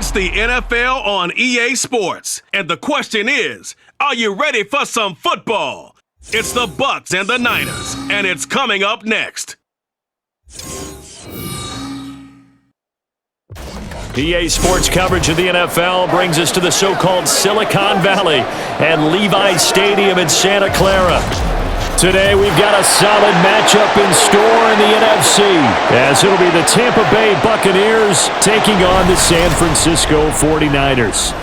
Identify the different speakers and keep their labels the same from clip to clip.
Speaker 1: It's the NFL on EA Sports. And the question is, are you ready for some football? It's the Bucs and the Niners, and it's coming up next.
Speaker 2: EA Sports coverage of the NFL brings us to the so-called Silicon Valley and Levi's Stadium in Santa Clara. Today, we've got a solid matchup in store in the NFC, as it'll be the Tampa Bay Buccaneers taking on the San Francisco 49ers.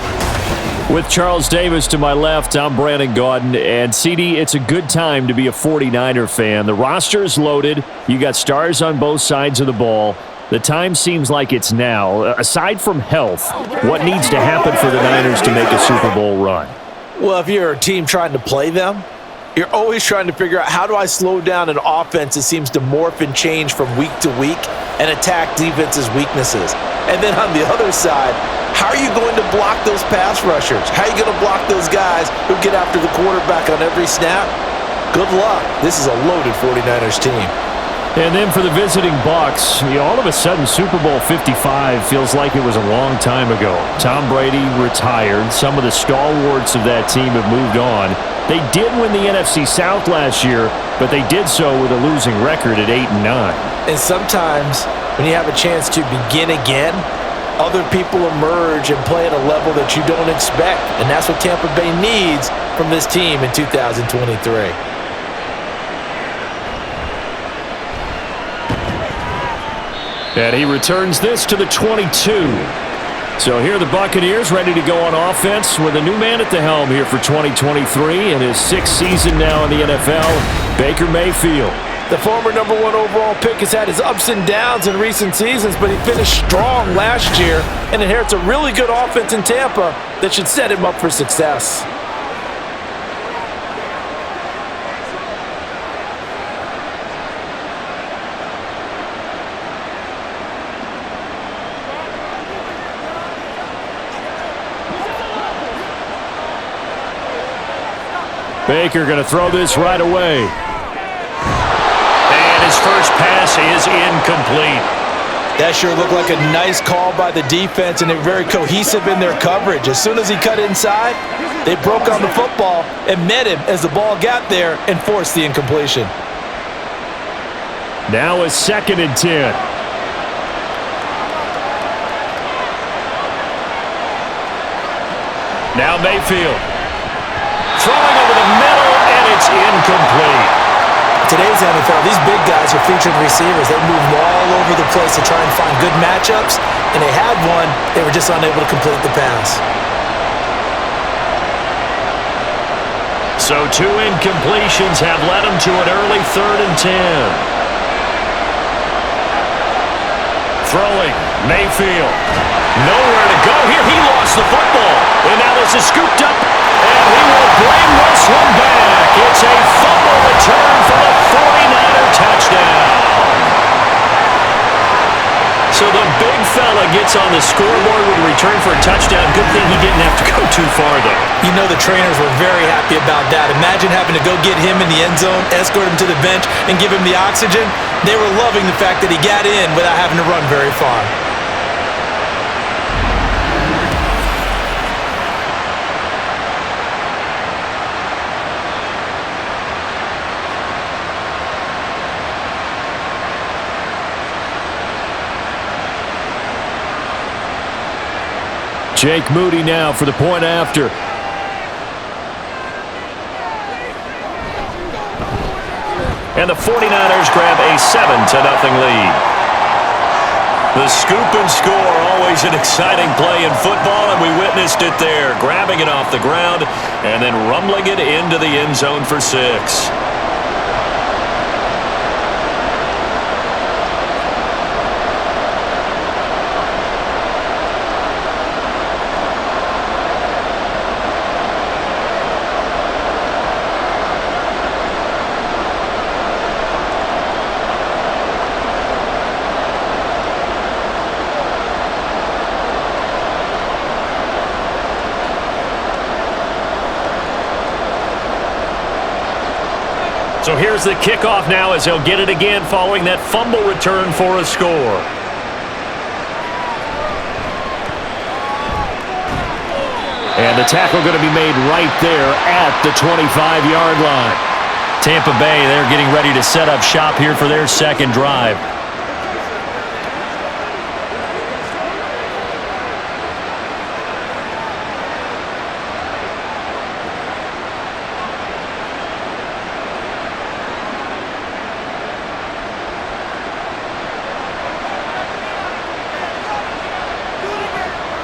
Speaker 2: With Charles Davis to my left, I'm Brandon Gaudin, and CD, it's a good time to be a 49er fan. The roster is loaded. You got stars on both sides of the ball. The time seems like it's now. Aside from health, what needs to happen for the Niners to make a Super Bowl run?
Speaker 3: Well, if you're a team trying to play them, you're always trying to figure out, how do I slow down an offense that seems to morph and change from week to week and attack defense's weaknesses? And then on the other side, how are you going to block those pass rushers? How are you going to block those guys who get after the quarterback on every snap? Good luck. This is a loaded 49ers team.
Speaker 2: And then for the visiting Bucs, all of a sudden Super Bowl 55 feels like it was a long time ago. Tom Brady retired. Some of the stalwarts of that team have moved on. They did win the NFC South last year, but they did so with a losing record at 8-9.
Speaker 3: And sometimes when you have a chance to begin again, other people emerge and play at a level that you don't expect. And that's what Tampa Bay needs from this team in 2023.
Speaker 2: And he returns this to the 22. So here are the Buccaneers ready to go on offense with a new man at the helm here for 2023 in his sixth season now in the NFL, Baker Mayfield.
Speaker 3: The former #1 overall pick has had his ups and downs in recent seasons, but he finished strong last year and inherits a really good offense in Tampa that should set him up for success.
Speaker 2: Baker going to throw this right away. And his first pass is incomplete.
Speaker 3: That sure looked like a nice call by the defense, and they're very cohesive in their coverage. As soon as he cut inside, they broke on the football and met him as the ball got there and forced the incompletion.
Speaker 2: Now a 2nd and 10. Now Mayfield. Throwing over the middle, and it's incomplete.
Speaker 3: Today's NFL, these big guys are featured receivers. They move all over the place to try and find good matchups, and they had one. They were just unable to complete the pass.
Speaker 2: So 2 incompletions have led him to an early 3rd and 10. Throwing, Mayfield. Nowhere to go here. He lost the football. And now this is scooped up. And he will bring this one back. It's a fumble return for the 49er touchdown. So the big fella gets on the scoreboard with a return for a touchdown. Good thing he didn't have to go too far, though.
Speaker 3: You know the trainers were very happy about that. Imagine having to go get him in the end zone, escort him to the bench, and give him the oxygen. They were loving the fact that he got in without having to run very far.
Speaker 2: Jake Moody now for the point after. And the 49ers grab a 7-0 lead. The scoop and score, always an exciting play in football, and we witnessed it there, grabbing it off the ground and then rumbling it into the end zone for 6. So here's the kickoff now as he'll get it again following that fumble return for a score. And the tackle going to be made right there at the 25-yard line. Tampa Bay, they're getting ready to set up shop here for their second drive.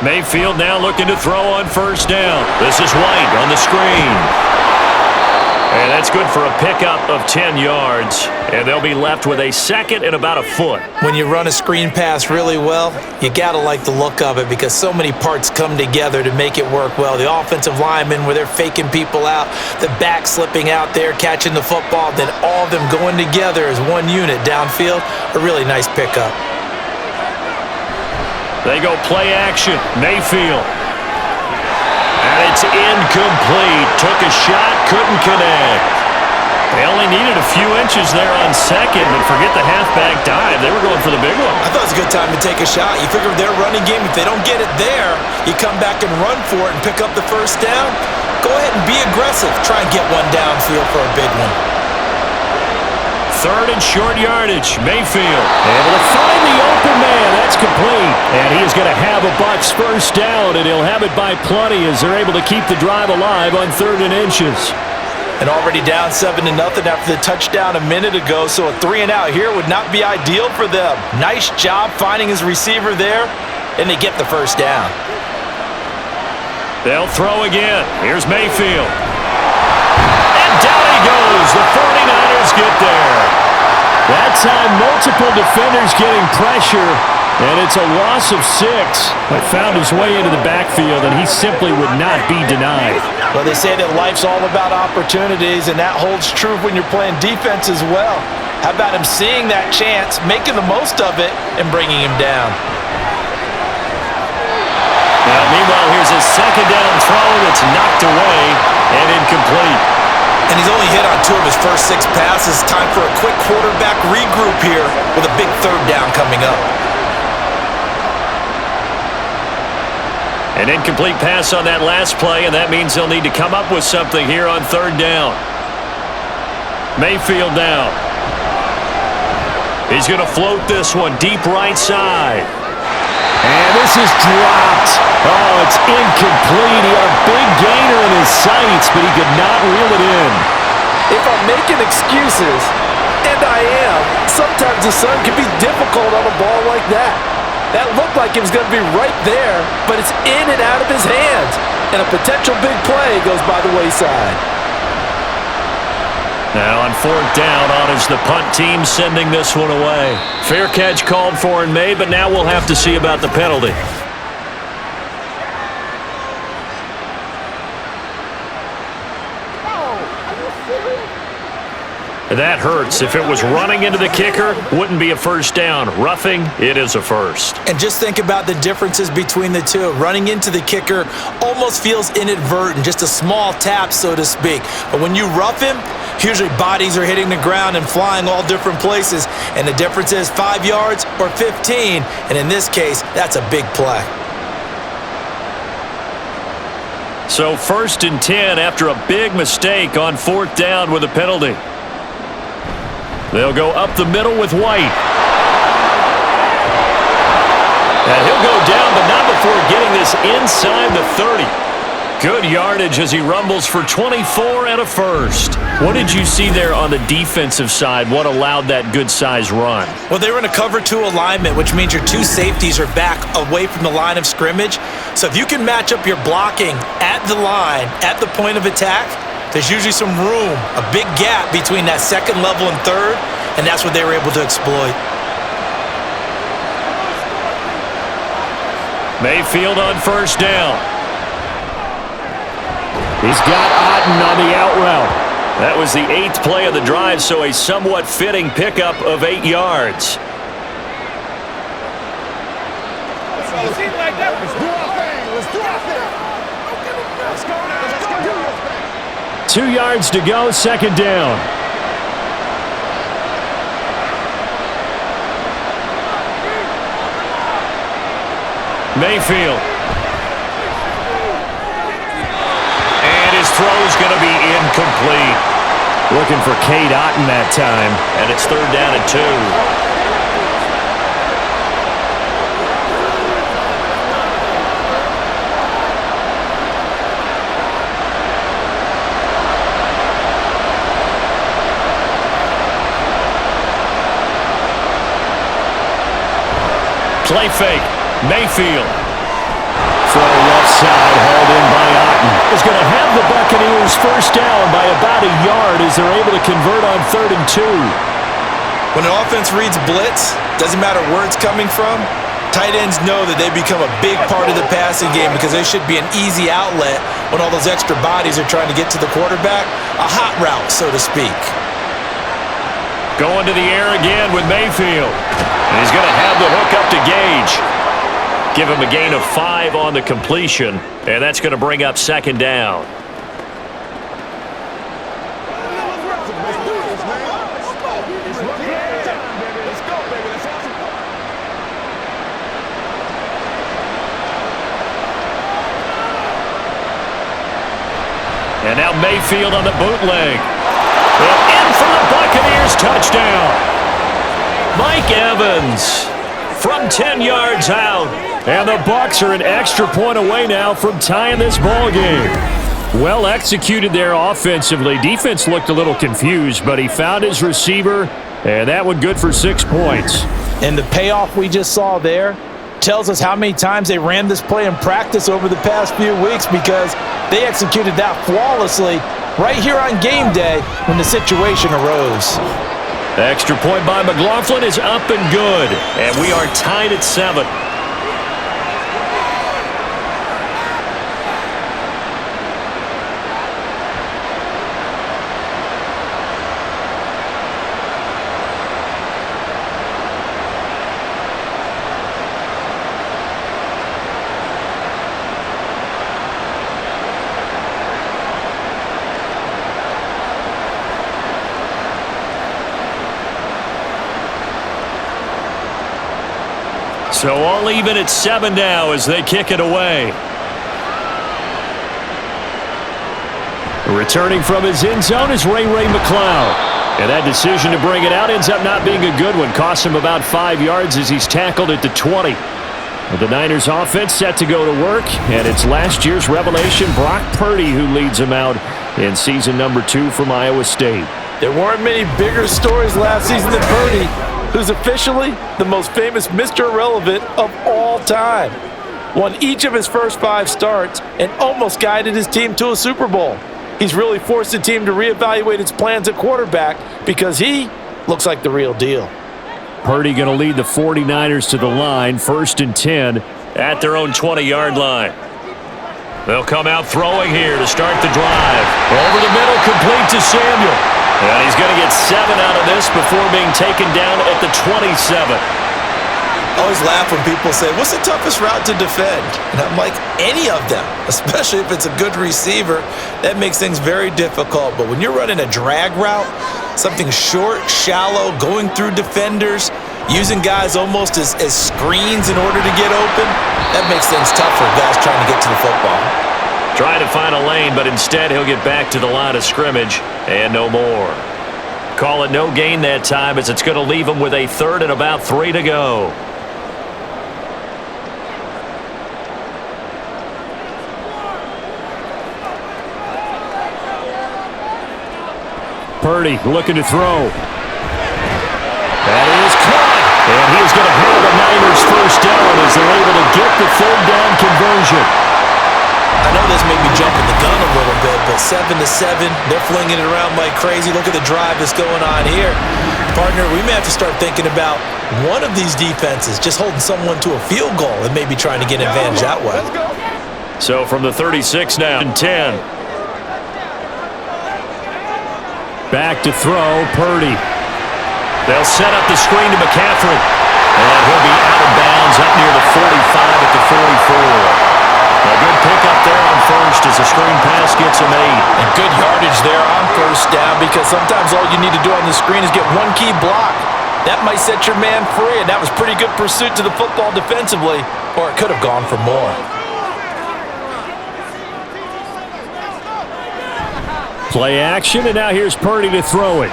Speaker 2: Mayfield now looking to throw on first down. This is White on the screen. And that's good for a pickup of 10 yards. And they'll be left with a second and about a foot.
Speaker 3: When you run a screen pass really well, you got to like the look of it because so many parts come together to make it work well. The offensive linemen where they're faking people out, the back slipping out there, catching the football, then all of them going together as one unit downfield. A really nice pickup.
Speaker 2: They go play action. Mayfield. And it's incomplete. Took a shot, couldn't connect. They only needed a few inches there on second, but forget the halfback dive. They were going for the big one.
Speaker 3: I thought it was a good time to take a shot. You figure their running game, if they don't get it there, you come back and run for it and pick up the first down. Go ahead and be aggressive. Try and get one downfield for a big one.
Speaker 2: Third and short yardage. Mayfield able to find the open man. That's complete. And he is going to have a BUCS first down, and he'll have it by plenty as they're able to keep the drive alive on 3rd and inches.
Speaker 3: And already down 7-0 after the touchdown a minute ago, so a 3-and-out here would not be ideal for them. Nice job finding his receiver there, and they get the first down.
Speaker 2: They'll throw again. Here's Mayfield. And down he goes. The 49ers get there. That time, multiple defenders getting pressure, and it's a loss of 6. But found his way into the backfield, and he simply would not be denied.
Speaker 3: Well, they say that life's all about opportunities, and that holds true when you're playing defense as well. How about him seeing that chance, making the most of it, and bringing him down?
Speaker 2: Now, meanwhile, here's a second down throw that's knocked away and incomplete.
Speaker 3: And he's only hit on 2 of his first 6 passes. Time for a quick quarterback regroup here with a big 3rd down coming up.
Speaker 2: An incomplete pass on that last play, and that means they'll need to come up with something here on 3rd down. Mayfield now. He's going to float this one deep right side. And this is dropped. Oh, it's incomplete. He had a big gainer in his sights, but he could not reel it in.
Speaker 3: If I'm making excuses, and I am, sometimes the sun can be difficult on a ball like that. That looked like it was going to be right there, but it's in and out of his hands. And a potential big play goes by the wayside.
Speaker 2: Now on 4th down, on is the punt team sending this one away. Fair catch called for and made, but now we'll have to see about the penalty. That hurts. If it was running into the kicker, wouldn't be a first down. Roughing, it is a first.
Speaker 3: And just think about the differences between the two. Running into the kicker almost feels inadvertent, just a small tap, so to speak. But when you rough him, usually bodies are hitting the ground and flying all different places. And the difference is 5 yards or 15. And in this case, that's a big play.
Speaker 2: So 1st and 10 after a big mistake on 4th down with a penalty. They'll go up the middle with White. And he'll go down, but not before getting this inside the 30. Good yardage as he rumbles for 24 and a first. What did you see there on the defensive side? What allowed that good-sized run?
Speaker 3: Well, they were in a cover 2 alignment, which means your 2 safeties are back away from the line of scrimmage. So if you can match up your blocking at the line, at the point of attack, there's usually some room, a big gap between that 2nd level and 3rd, and that's what they were able to exploit.
Speaker 2: Mayfield on first down. He's got Otten on the out route. That was the 8th play of the drive, so a somewhat fitting pickup of 8 yards.
Speaker 4: Let's do our thing. Let's do our thing. Let's go now. Let's go.
Speaker 2: 2 yards to go, 2nd down. Mayfield. throw's going to be incomplete. Looking for Cade Otton that time, and it's 3rd down and 2. Play fake. Mayfield. Throw left side, hauled in by Otton. Is going to have the Buccaneers first down by about a yard as they're able to convert on 3rd and 2.
Speaker 3: When an offense reads blitz, doesn't matter where it's coming from, tight ends know that they become a big part of the passing game because they should be an easy outlet when all those extra bodies are trying to get to the quarterback. A hot route, so to speak.
Speaker 2: Going to the air again with Mayfield. And he's going to have the hook up to Gage. Give him a gain of 5 on the completion, and that's going to bring up 2nd down. And now Mayfield on the bootleg. And in for the Buccaneers touchdown. Mike Evans from 10 yards out. And the Bucs are an extra point away now from tying this ball game. Well executed there offensively. Defense looked a little confused, but he found his receiver, and that one good for 6 points.
Speaker 3: And the payoff we just saw there tells us how many times they ran this play in practice over the past few weeks because they executed that flawlessly right here on game day when the situation arose.
Speaker 2: Extra point by McLaughlin is up and good, and we are tied at 7. So all even at 7 now as they kick it away. Returning from his end zone is Ray McCloud. And that decision to bring it out ends up not being a good one. Costs him about 5 yards as he's tackled at the 20. But the Niners offense set to go to work. And it's last year's revelation, Brock Purdy, who leads them out in season number 2 from Iowa State.
Speaker 3: There weren't many bigger stories last season than Purdy, who's officially the most famous Mr. Irrelevant of all time. Won each of his first 5 starts and almost guided his team to a Super Bowl. He's really forced the team to reevaluate its plans at quarterback because he looks like the real deal.
Speaker 2: Purdy going to lead the 49ers to the line, 1st and 10 at their own 20-yard line. They'll come out throwing here to start the drive. Over the middle, complete to Samuel. And he's going to get 7 out of this before being taken down at the 27.
Speaker 3: I always laugh when people say, what's the toughest route to defend? And I'm like, any of them, especially if it's a good receiver. That makes things very difficult. But when you're running a drag route, something short, shallow, going through defenders, using guys almost as screens in order to get open, that makes things tough for guys trying to get to the football.
Speaker 2: Trying to find a lane, but instead he'll get back to the line of scrimmage and no more. Call it no gain that time as it's going to leave him with a 3rd and about 3 to go. Purdy looking to throw. That is caught. And he is going to have the Niners first down as they're able to get the 3rd down conversion.
Speaker 3: I know this made me jump in the gun a little bit, but 7-7, they're flinging it around like crazy. Look at the drive that's going on here. Partner, we may have to start thinking about one of these defenses just holding someone to a field goal and maybe trying to get advantage that way.
Speaker 2: So from the 36 now, 10. Back to throw, Purdy. They'll set up the screen to McCaffrey. And he'll be out of bounds up near the 45 at the 44. A good pickup there on 1st as the screen pass gets him 8.
Speaker 3: And good yardage there on 1st down because sometimes all you need to do on the screen is get one key block. That might set your man free, and that was pretty good pursuit to the football defensively, or it could have gone for more.
Speaker 2: Play action, and now here's Purdy to throw it.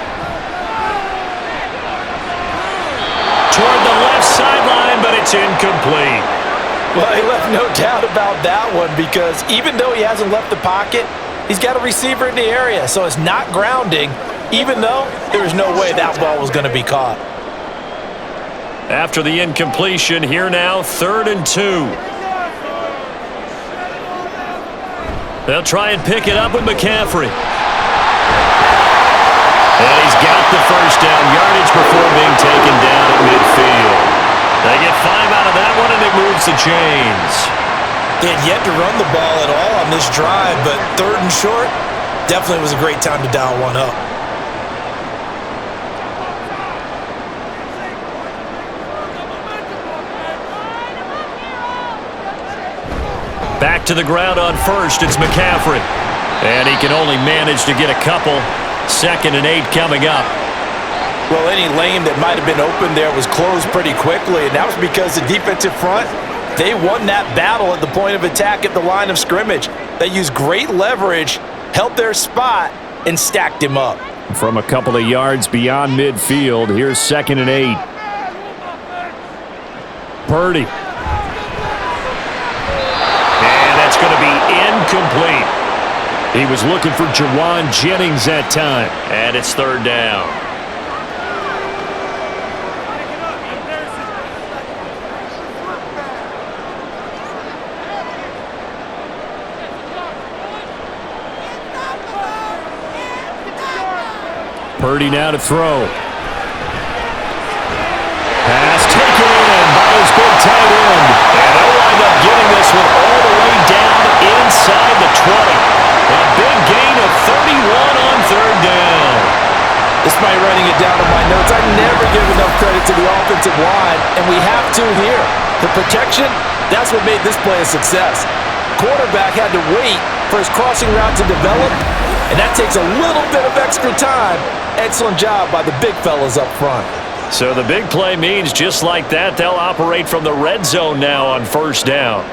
Speaker 2: Toward the left sideline, but it's incomplete.
Speaker 3: Well, he left no doubt about that one because even though he hasn't left the pocket, he's got a receiver in the area, so it's not grounding, even though there's no way that ball was going to be caught.
Speaker 2: After the incompletion, here now, 3rd and 2. They'll try and pick it up with McCaffrey. And he's got the first down yardage before being taken down at midfield. They get 5 out of that one, and it moves the chains.
Speaker 3: They had yet to run the ball at all on this drive, but 3rd and short definitely was a great time to dial one up.
Speaker 2: Back to the ground on first, it's McCaffrey. And he can only manage to get a couple. 2nd and 8 coming up.
Speaker 3: Well, any lane that might have been open there was closed pretty quickly, and that was because the defensive front, they won that battle at the point of attack at the line of scrimmage. They used great leverage, held their spot, and stacked him up.
Speaker 2: From a couple of yards beyond midfield, here's 2nd and 8. Purdy. And that's going to be incomplete. He was looking for Jawan Jennings that time. And it's 3rd down. Purdy now to throw. Pass taken in by his big tight end. And they'll wind up getting this one all the way down inside the 20. A big gain of 31 on 3rd down.
Speaker 3: Despite writing it down in my notes, I never give enough credit to the offensive line, and we have to here. The protection, that's what made this play a success. Quarterback had to wait for his crossing route to develop, and that takes a little bit of extra time. Excellent job by the big fellas up front.
Speaker 2: So the big play means just like that, they'll operate from the red zone now on 1st down.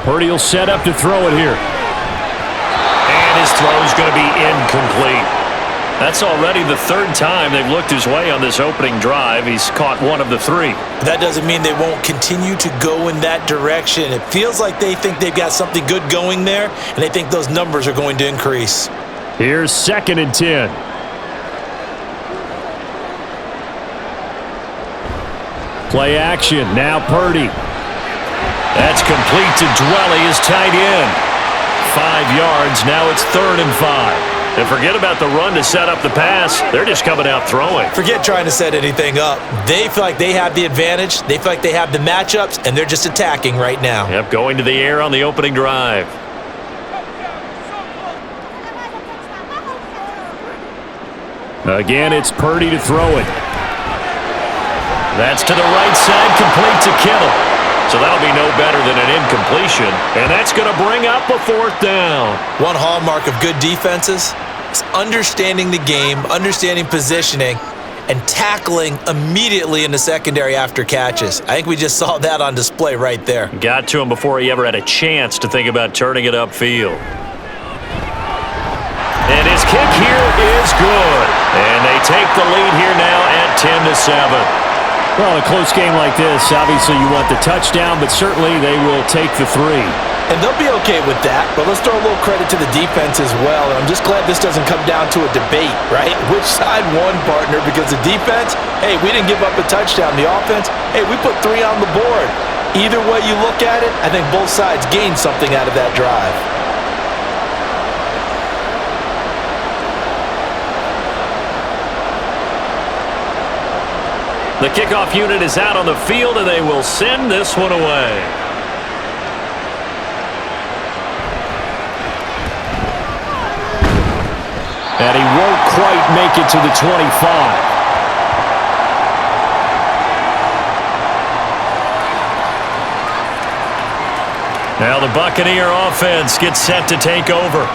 Speaker 2: Purdy will set up to throw it here. And his throw is going to be incomplete. That's already the 3rd time they've looked his way on this opening drive. He's caught 1 of the 3.
Speaker 3: That doesn't mean they won't continue to go in that direction. It feels like they think they've got something good going there, and they think those numbers are going to increase.
Speaker 2: Here's 2nd and 10. Play action, now Purdy. That's complete to Dwelly, his tight end. 5 yards, now it's 3rd and 5. And forget about the run to set up the pass. They're just coming out throwing.
Speaker 3: Forget trying to set anything up. They feel like they have the advantage. They feel like they have the matchups, and they're just attacking right now.
Speaker 2: Yep, going to the air on the opening drive. Again, it's Purdy to throw it. That's to the right side, complete to Kittle. So that'll be no better than an incompletion, and that's going to bring up a 4th down.
Speaker 3: One hallmark of good defenses is understanding the game, understanding positioning, and tackling immediately in the secondary after catches. I think we just saw that on display right there.
Speaker 2: Got to him before he ever had a chance to think about turning it upfield. And his kick here is good. And they take the lead here now at 10-7. Well, a close game like this, obviously you want the touchdown, but certainly they will take the 3.
Speaker 3: And they'll be okay with that, but let's throw a little credit to the defense as well. And I'm just glad this doesn't come down to a debate, right? Which side won, partner? Because the defense, hey, we didn't give up a touchdown. The offense, hey, we put 3 on the board. Either way you look at it, I think both sides gained something out of that drive.
Speaker 2: The kickoff unit is out on the field, and they will send this one away. And he won't quite make it to the 25. Now the Buccaneer offense gets set to take over.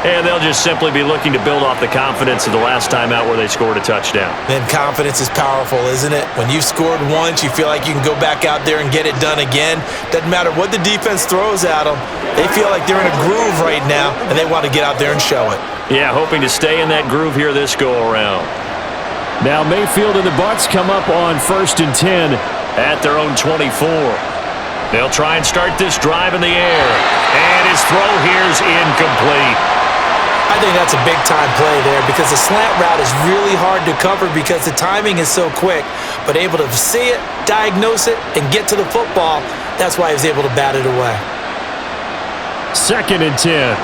Speaker 2: And they'll just simply be looking to build off the confidence of the last time out where they scored a touchdown.
Speaker 3: Then confidence is powerful, isn't it? When you've scored once, you feel like you can go back out there and get it done again. Doesn't matter what the defense throws at them. They feel like they're in a groove right now, and they want to get out there and show it.
Speaker 2: Yeah, hoping to stay in that groove here this go-around. Now Mayfield and the Bucs come up on 1st and 10 at their own 24. They'll try and start this drive in the air. And his throw here's incomplete.
Speaker 3: I think that's a big-time play there because the slant route is really hard to cover because the timing is so quick. But able to see it, diagnose it, and get to the football, that's why he was able to bat it away.
Speaker 2: 2nd and 10.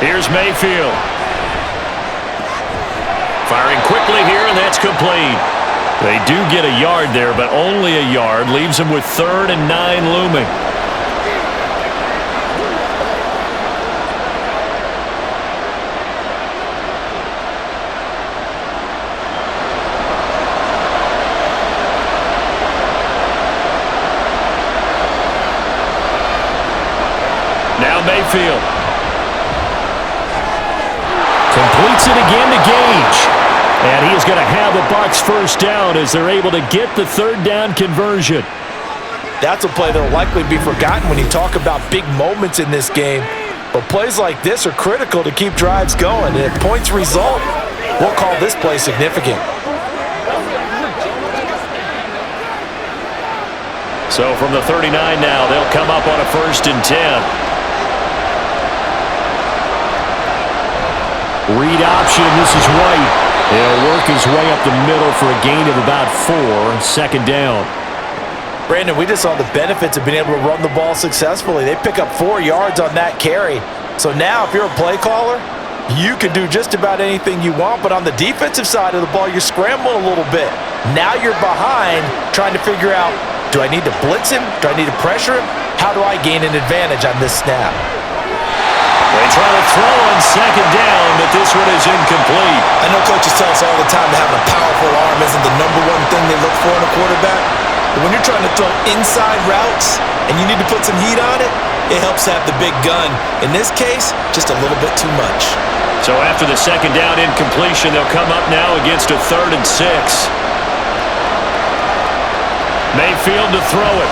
Speaker 2: Here's Mayfield. Firing quickly here, and that's complete. They do get a yard there, but only a yard. Leaves them with 3rd and 9 looming. Now Mayfield. Completes it again to Gage. And he is going to have the Bucs first down as they're able to get the 3rd down conversion.
Speaker 3: That's a play that will likely be forgotten when you talk about big moments in this game. But plays like this are critical to keep drives going. And if points result, we'll call this play significant.
Speaker 2: So from the 39 now, they'll come up on a 1st and 10. Read option, this is White. He'll work his way up the middle for a gain of about 4, 2nd down.
Speaker 3: Brandon, we just saw the benefits of being able to run the ball successfully. They pick up 4 yards on that carry. So now if you're a play caller, you can do just about anything you want, but on the defensive side of the ball, you're scrambling a little bit. Now you're behind trying to figure out, do I need to blitz him? Do I need to pressure him? How do I gain an advantage on this snap?
Speaker 2: They try to throw on 2nd down, but this one is incomplete.
Speaker 3: I know coaches tell us all the time that having a powerful arm isn't the #1 thing they look for in a quarterback. But when you're trying to throw inside routes and you need to put some heat on it, it helps have the big gun. In this case, just a little bit too much.
Speaker 2: So after the 2nd down incompletion, they'll come up now against a 3rd and 6. Mayfield to throw it.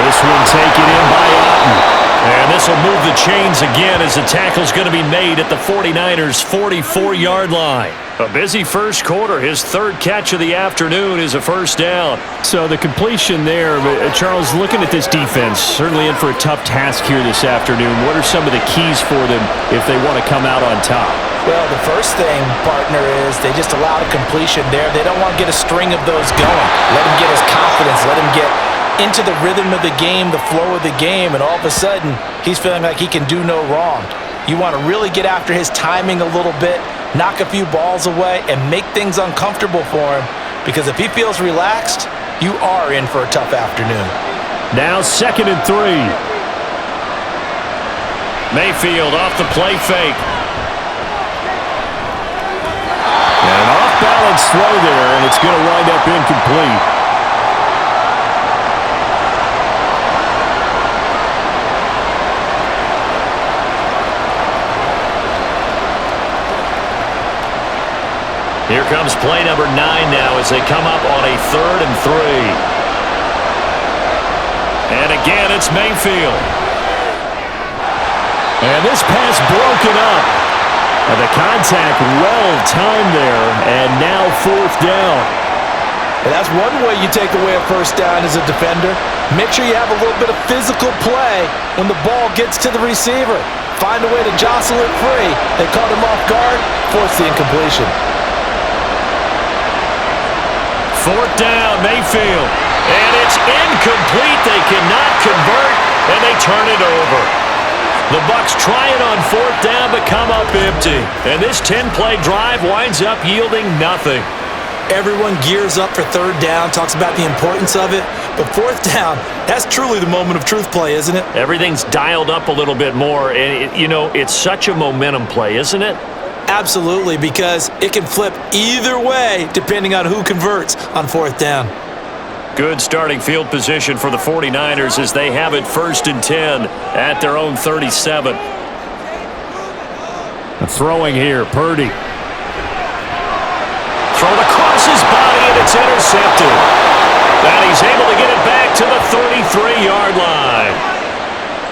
Speaker 2: This one taken in by Otten. And this will move the chains again as the tackle's going to be made at the 49ers' 44-yard line. A busy first quarter. His 3rd catch of the afternoon is a 1st down. So the completion there, Charles, looking at this defense, certainly in for a tough task here this afternoon. What are some of the keys for them if they want to come out on top?
Speaker 3: Well, the first thing, partner, is they just allowed a completion there. They don't want to get a string of those going. Let him get his confidence. Let him get into the rhythm of the game, the flow of the game, and all of a sudden, he's feeling like he can do no wrong. You want to really get after his timing a little bit, knock a few balls away, and make things uncomfortable for him, because if he feels relaxed, you are in for a tough afternoon.
Speaker 2: Now 2nd and 3. Mayfield off the play fake. And an off-balance throw there, and it's going to wind up incomplete. Here comes play number 9 now as they come up on a 3rd and 3. And again, it's Mayfield. And this pass broken up. And the contact well timed there, and now 4th down.
Speaker 3: And that's one way you take away a 1st down as a defender. Make sure you have a little bit of physical play when the ball gets to the receiver. Find a way to jostle it free. They caught him off guard, force the incompletion.
Speaker 2: 4th down, Mayfield. And it's incomplete. They cannot convert, and they turn it over. The Bucs try it on 4th down, but come up empty. And this 10-play drive winds up yielding nothing.
Speaker 3: Everyone gears up for 3rd down, talks about the importance of it. But 4th down, that's truly the moment of truth play, isn't it?
Speaker 2: Everything's dialed up a little bit more. And, it's such a momentum play, isn't it?
Speaker 3: Absolutely, because it can flip either way depending on who converts on 4th down.
Speaker 2: Good starting field position for the 49ers as they have it 1st and 10 at their own 37. Throwing here, Purdy. Thrown across his body, and it's intercepted. And he's able to get it back to the 33-yard line.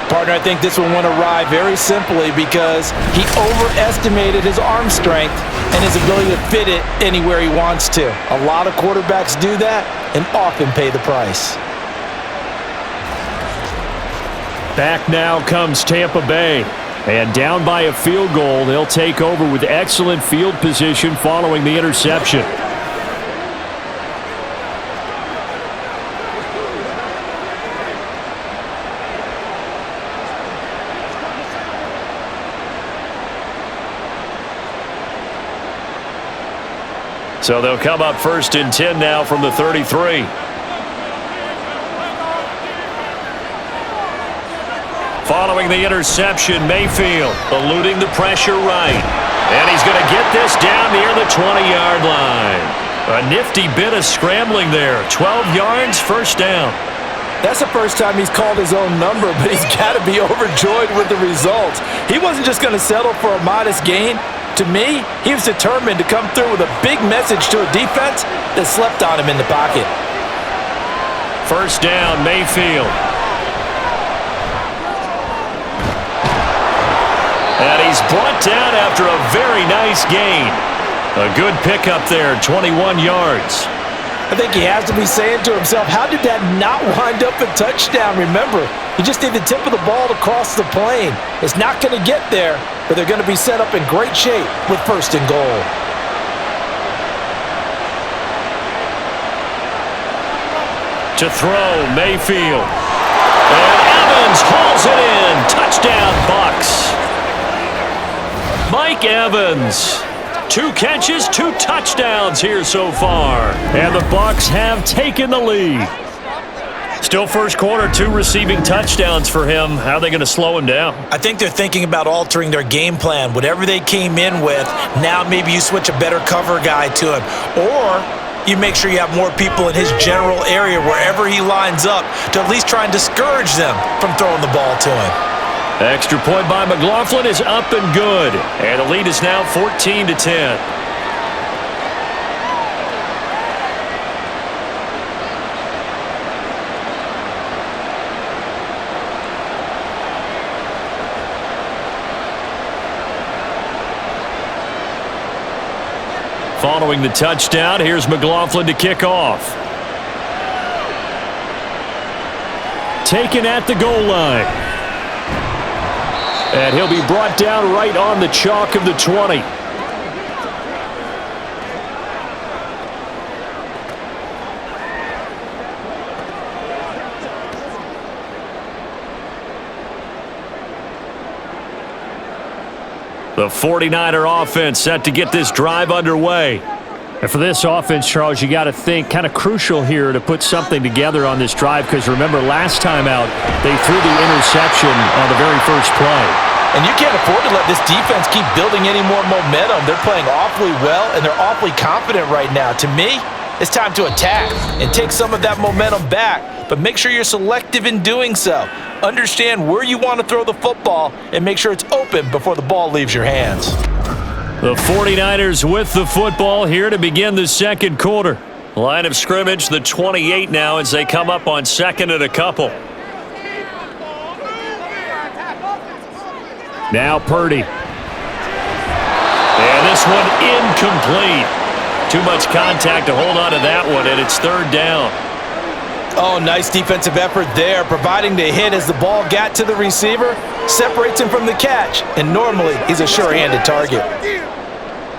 Speaker 3: Partner, I think this one went awry very simply because he overestimated his arm strength and his ability to fit it anywhere he wants to. A lot of quarterbacks do that and often pay the price.
Speaker 2: Back now comes Tampa Bay. And down by a field goal, they'll take over with excellent field position following the interception. So they'll come up 1st and 10 now from the 33. Following the interception, Mayfield eluding the pressure right. And he's going to get this down near the 20-yard line. A nifty bit of scrambling there. 12 yards, 1st down.
Speaker 3: That's the first time he's called his own number, but he's got to be overjoyed with the results. He wasn't just going to settle for a modest gain. To me, he was determined to come through with a big message to a defense that slept on him in the pocket.
Speaker 2: 1st down, Mayfield. And he's brought down after a very nice gain. A good pickup there, 21 yards.
Speaker 3: I think he has to be saying to himself, how did that not wind up a touchdown? Remember, you just need the tip of the ball to cross the plane. It's not going to get there, but they're going to be set up in great shape with 1st and goal.
Speaker 2: To throw, Mayfield. And Evans hauls it in. Touchdown, Bucks. Mike Evans. 2 catches, 2 touchdowns here so far. And the Bucks have taken the lead. Still first quarter, 2 receiving touchdowns for him. How are they going to slow him down?
Speaker 3: I think they're thinking about altering their game plan. Whatever they came in with, now maybe you switch a better cover guy to him. Or you make sure you have more people in his general area wherever he lines up to at least try and discourage them from throwing the ball to him.
Speaker 2: Extra point by McLaughlin is up and good. And the lead is now 14-10. Following the touchdown, here's McLaughlin to kick off. Taken at the goal line. And he'll be brought down right on the chalk of the 20. The 49er offense set to get this drive underway. And for this offense, Charles, you got to think kind of crucial here to put something together on this drive because remember last time out they threw the interception on the very first play.
Speaker 3: And you can't afford to let this defense keep building any more momentum. They're playing awfully well and they're awfully confident right now. To me, it's time to attack and take some of that momentum back, but make sure you're selective in doing so. Understand where you want to throw the football and make sure it's open before the ball leaves your hands.
Speaker 2: The 49ers with the football here to begin the second quarter. Line of scrimmage, the 28 now as they come up on 2nd and a couple. Now Purdy. And this one incomplete. Too much contact to hold on to that one, and it's 3rd down.
Speaker 3: Oh, nice defensive effort there, providing the hit as the ball got to the receiver, separates him from the catch, and normally he's a sure-handed target.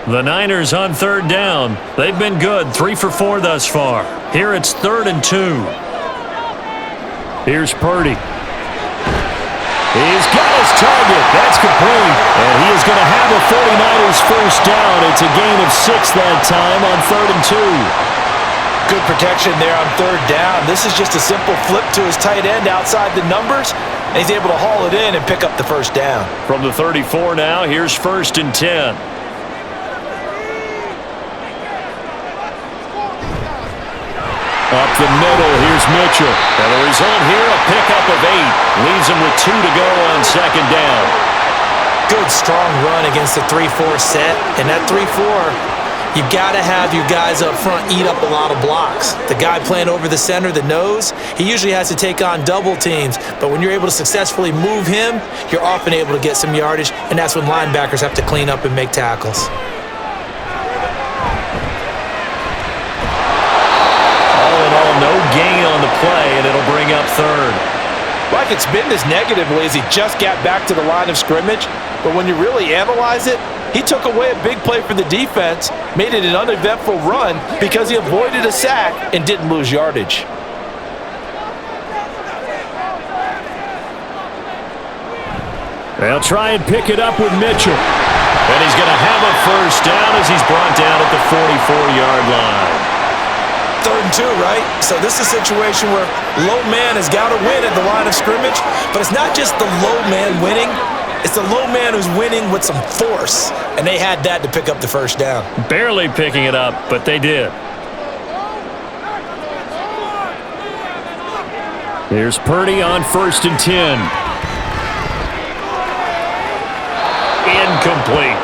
Speaker 2: The Niners on 3rd down. They've been good, 3 for 4 thus far. Here it's 3rd and 2. Here's Purdy. He's got his target. That's complete. And he is going to have the 49ers first down. It's a gain of 6 that time on 3rd and 2.
Speaker 3: Good protection there on 3rd down. This is just a simple flip to his tight end outside the numbers, and he's able to haul it in and pick up the first down.
Speaker 2: From the 34 now, here's 1st and 10. Up the middle, here's Mitchell. And the result here, a pickup of 8. Leaves him with 2 to go on second down.
Speaker 3: Good, strong run against the 3-4 set. And that 3-4, you've got to have your guys up front eat up a lot of blocks. The guy playing over the center, the nose, he usually has to take on double teams. But when you're able to successfully move him, you're often able to get some yardage, and that's when linebackers have to clean up and make tackles.
Speaker 2: All in all, no gain on the play, and it'll bring up third.
Speaker 3: Like it's been this negatively as he just got back to the line of scrimmage, but when you really analyze it, he took away a big play for the defense, made it an uneventful run because he avoided a sack and didn't lose yardage.
Speaker 2: They'll try and pick it up with Mitchell. And he's going to have a first down as he's brought down at the 44-yard line.
Speaker 3: 3rd and 2, right? So this is a situation where low man has got to win at the line of scrimmage, but it's not just the low man winning. It's the low man who's winning with some force, and they had that to pick up the first down.
Speaker 2: Barely picking it up, but they did. Here's Purdy on 1st and 10. Incomplete.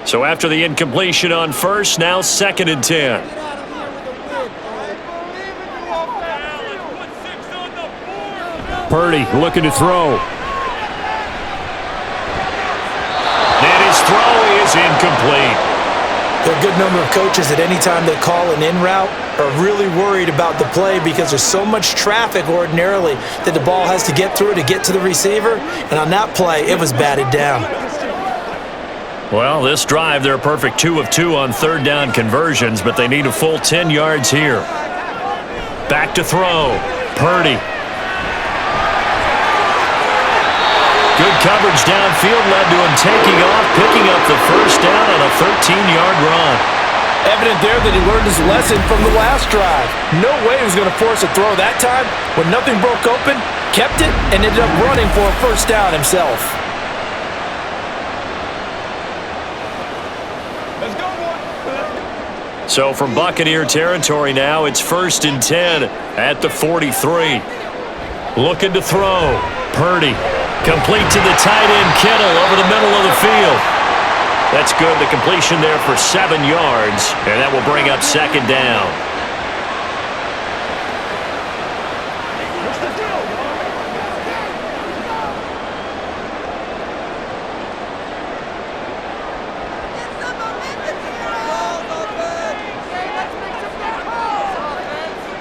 Speaker 2: So after the incompletion on 1st, now 2nd and 10. Purdy looking to throw. And his throw is incomplete.
Speaker 3: There are a good number of coaches that any time they call an in route are really worried about the play because there's so much traffic ordinarily that the ball has to get through to get to the receiver. And on that play, it was batted down.
Speaker 2: Well, this drive, they're a perfect 2 of 2 on 3rd down conversions, but they need a full 10 yards here. Back to throw. Purdy. Good coverage downfield led to him taking off, picking up the first down on a 13-yard run.
Speaker 3: Evident there that he learned his lesson from the last drive. No way he was going to force a throw that time. When nothing broke open, kept it, and ended up running for a first down himself.
Speaker 2: So from Buccaneer territory now, it's 1st and 10 at the 43. Looking to throw. Purdy. Complete to the tight end, Kittle, over the middle of the field. That's good. The completion there for 7 yards, and that will bring up 2nd down.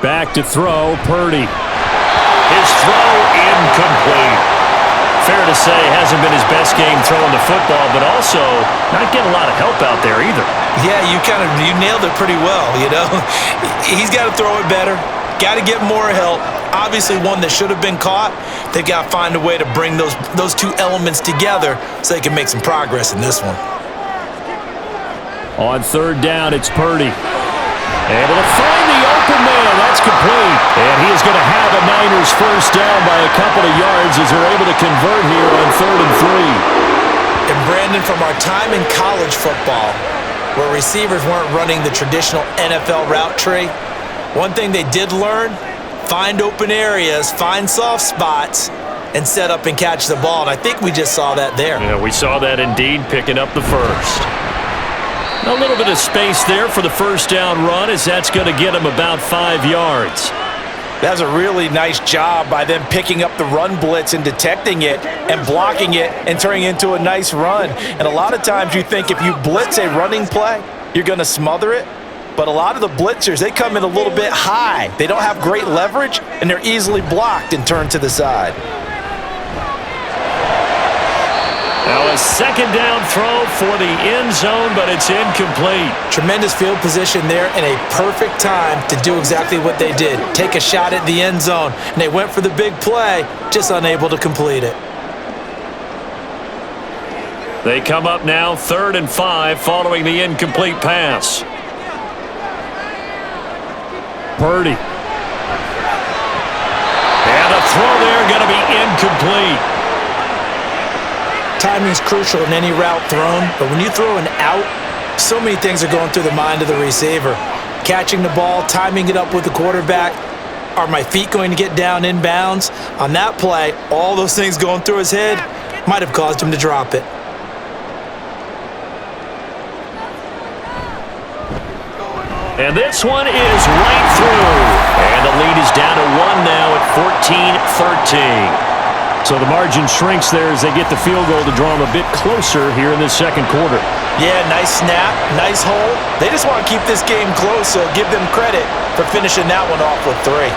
Speaker 2: Back to throw, Purdy. His throw incomplete. Fair to say, hasn't been his best game throwing the football, but also not getting a lot of help out there either.
Speaker 3: Yeah, you nailed it pretty well, you know. He's got to throw it better, got to get more help. Obviously one that should have been caught. They've got to find a way to bring those 2 elements together so they can make some progress in this one.
Speaker 2: On 3rd down, it's Purdy. Able to find the open man. That's complete. And he is going to have a Niners first down by a couple of yards as they're able to convert here on 3rd and 3.
Speaker 3: And Brandon, from our time in college football, where receivers weren't running the traditional NFL route tree, one thing they did learn, find open areas, find soft spots, and set up and catch the ball. And I think we just saw that there.
Speaker 2: Yeah, we saw that indeed, picking up the first. A little bit of space there for the first down run as that's going to get him about 5 yards.
Speaker 3: That's a really nice job by them picking up the run blitz and detecting it and blocking it and turning it into a nice run. And a lot of times you think if you blitz a running play, you're going to smother it. But a lot of the blitzers, they come in a little bit high. They don't have great leverage, and they're easily blocked and turned to the side.
Speaker 2: Now a 2nd down throw for the end zone, but it's incomplete.
Speaker 3: Tremendous field position there and a perfect time to do exactly what they did. Take a shot at the end zone, and they went for the big play, just unable to complete it.
Speaker 2: They come up now 3rd and 5 following the incomplete pass. Purdy. throw there going to be incomplete.
Speaker 3: Timing is crucial in any route thrown, but when you throw an out, so many things are going through the mind of the receiver. Catching the ball, timing it up with the quarterback. Are my feet going to get down in bounds? On that play, all those things going through his head might have caused him to drop it.
Speaker 2: And this one is right through. And the lead is down to 1 now at 14-13. So the margin shrinks there as they get the field goal to draw them a bit closer here in this second quarter.
Speaker 3: Yeah, nice snap, nice hold. They just want to keep this game close, so give them credit for finishing that one off with 3.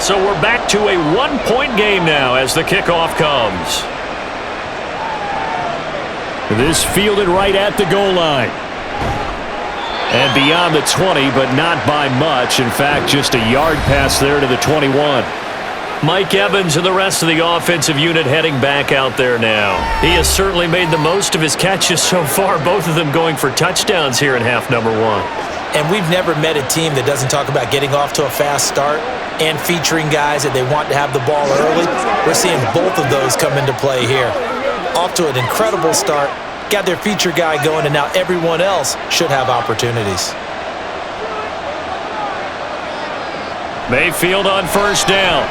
Speaker 2: So we're back to a 1-point game now as the kickoff comes. This fielded right at the goal line. And beyond the 20, but not by much. In fact, just a yard pass there to the 21. Mike Evans and the rest of the offensive unit heading back out there now. He has certainly made the most of his catches so far, both of them going for touchdowns here in half number 1.
Speaker 3: And we've never met a team that doesn't talk about getting off to a fast start and featuring guys that they want to have the ball early. We're seeing both of those come into play here. Off to an incredible start, got their feature guy going, and now everyone else should have opportunities.
Speaker 2: Mayfield on first down.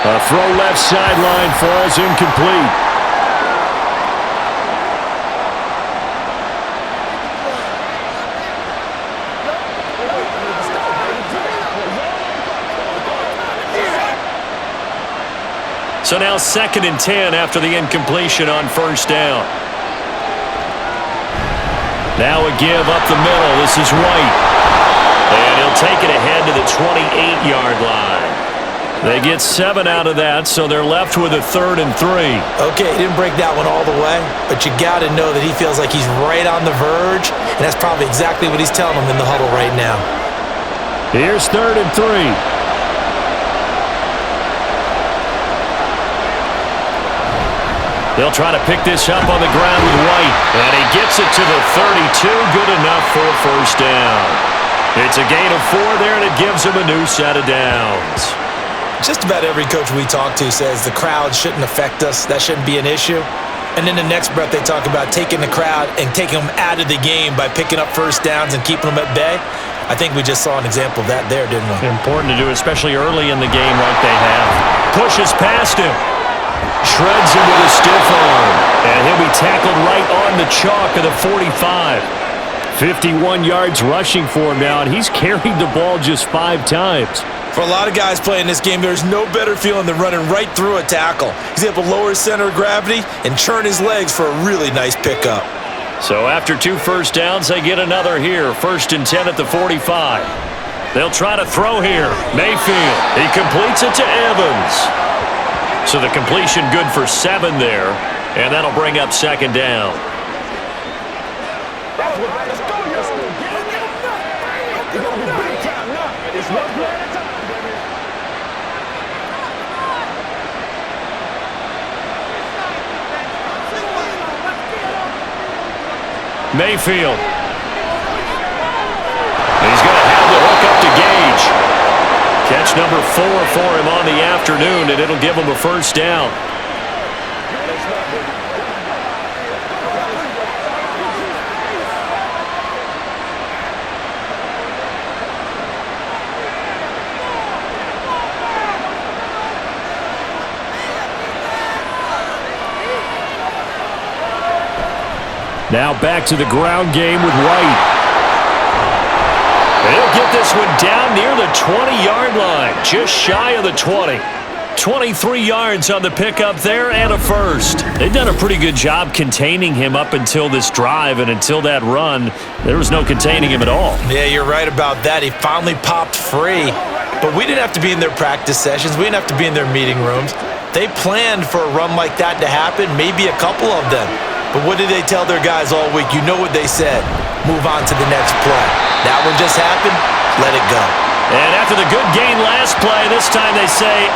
Speaker 2: A throw left sideline falls incomplete. So now 2nd and 10 after the incompletion on first down. Now a give up the middle. This is White. And he'll take it ahead to the 28-yard line. They get 7 out of that, so they're left with a 3rd and 3.
Speaker 3: Okay, he didn't break that one all the way, but you got to know that he feels like he's right on the verge, and that's probably exactly what he's telling them in the huddle right now.
Speaker 2: Here's 3rd and 3. They'll try to pick this up on the ground with White. And he gets it to the 32. Good enough for first down. It's a gain of 4 there, and it gives him a new set of downs.
Speaker 3: Just about every coach we talk to says the crowd shouldn't affect us. That shouldn't be an issue. And in the next breath, they talk about taking the crowd and taking them out of the game by picking up first downs and keeping them at bay. I think we just saw an example of that there, didn't we?
Speaker 2: Important to do, especially early in the game like they have. Pushes past him. Shreds him with a stiff arm. And he'll be tackled right on the chalk of the 45. 51 yards rushing for him now, and he's carried the ball just 5 times.
Speaker 3: For a lot of guys playing this game, there's no better feeling than running right through a tackle. He's able to lower his center of gravity and churn his legs for a really nice pickup.
Speaker 2: So after 2 first downs, they get another here. 1st and 10 at the 45. They'll try to throw here. Mayfield, he completes it to Evans. So the completion good for 7 there, and that'll bring up 2nd down. Mayfield. He's going to have the hook up to Gage. Catch number 4 for him on the afternoon, and it'll give him a first down. Now back to the ground game with White. He'll get this one down near the 20-yard line, just shy of the 20. 23 yards on the pickup there and a first. They've done a pretty good job containing him up until this drive, and until that run, there was no containing him at all.
Speaker 3: Yeah, you're right about that. He finally popped free, but we didn't have to be in their practice sessions. We didn't have to be in their meeting rooms. They planned for a run like that to happen, maybe a couple of them. But what did they tell their guys all week? You know what they said. Move on to the next play. That one just happened. Let it go.
Speaker 2: And after the good gain last play, this time they say,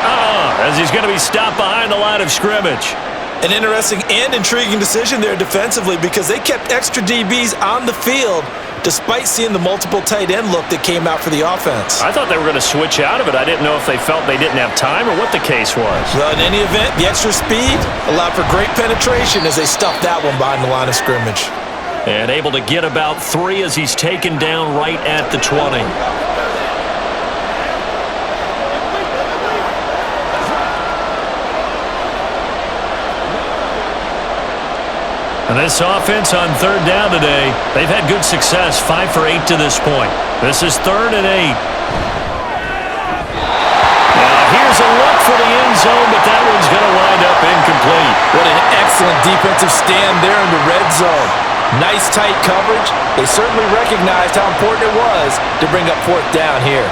Speaker 2: as he's going to be stopped behind the line of scrimmage.
Speaker 3: An interesting and intriguing decision there defensively because they kept extra DBs on the field despite seeing the multiple tight end look that came out for the offense.
Speaker 2: I thought they were going to switch out of it. I didn't know if they felt they didn't have time or what the case was.
Speaker 3: Well, in any event, the extra speed allowed for great penetration as they stuffed that one behind the line of scrimmage.
Speaker 2: And able to get about 3 as he's taken down right at the 20. And this offense on third down today, they've had good success, 5 for 8 to this point. This is 3rd and 8. Now here's a look for the end zone, but that one's going to wind up incomplete.
Speaker 3: What an excellent defensive stand there in the red zone. Nice tight coverage. They certainly recognized how important it was to bring up 4th down here.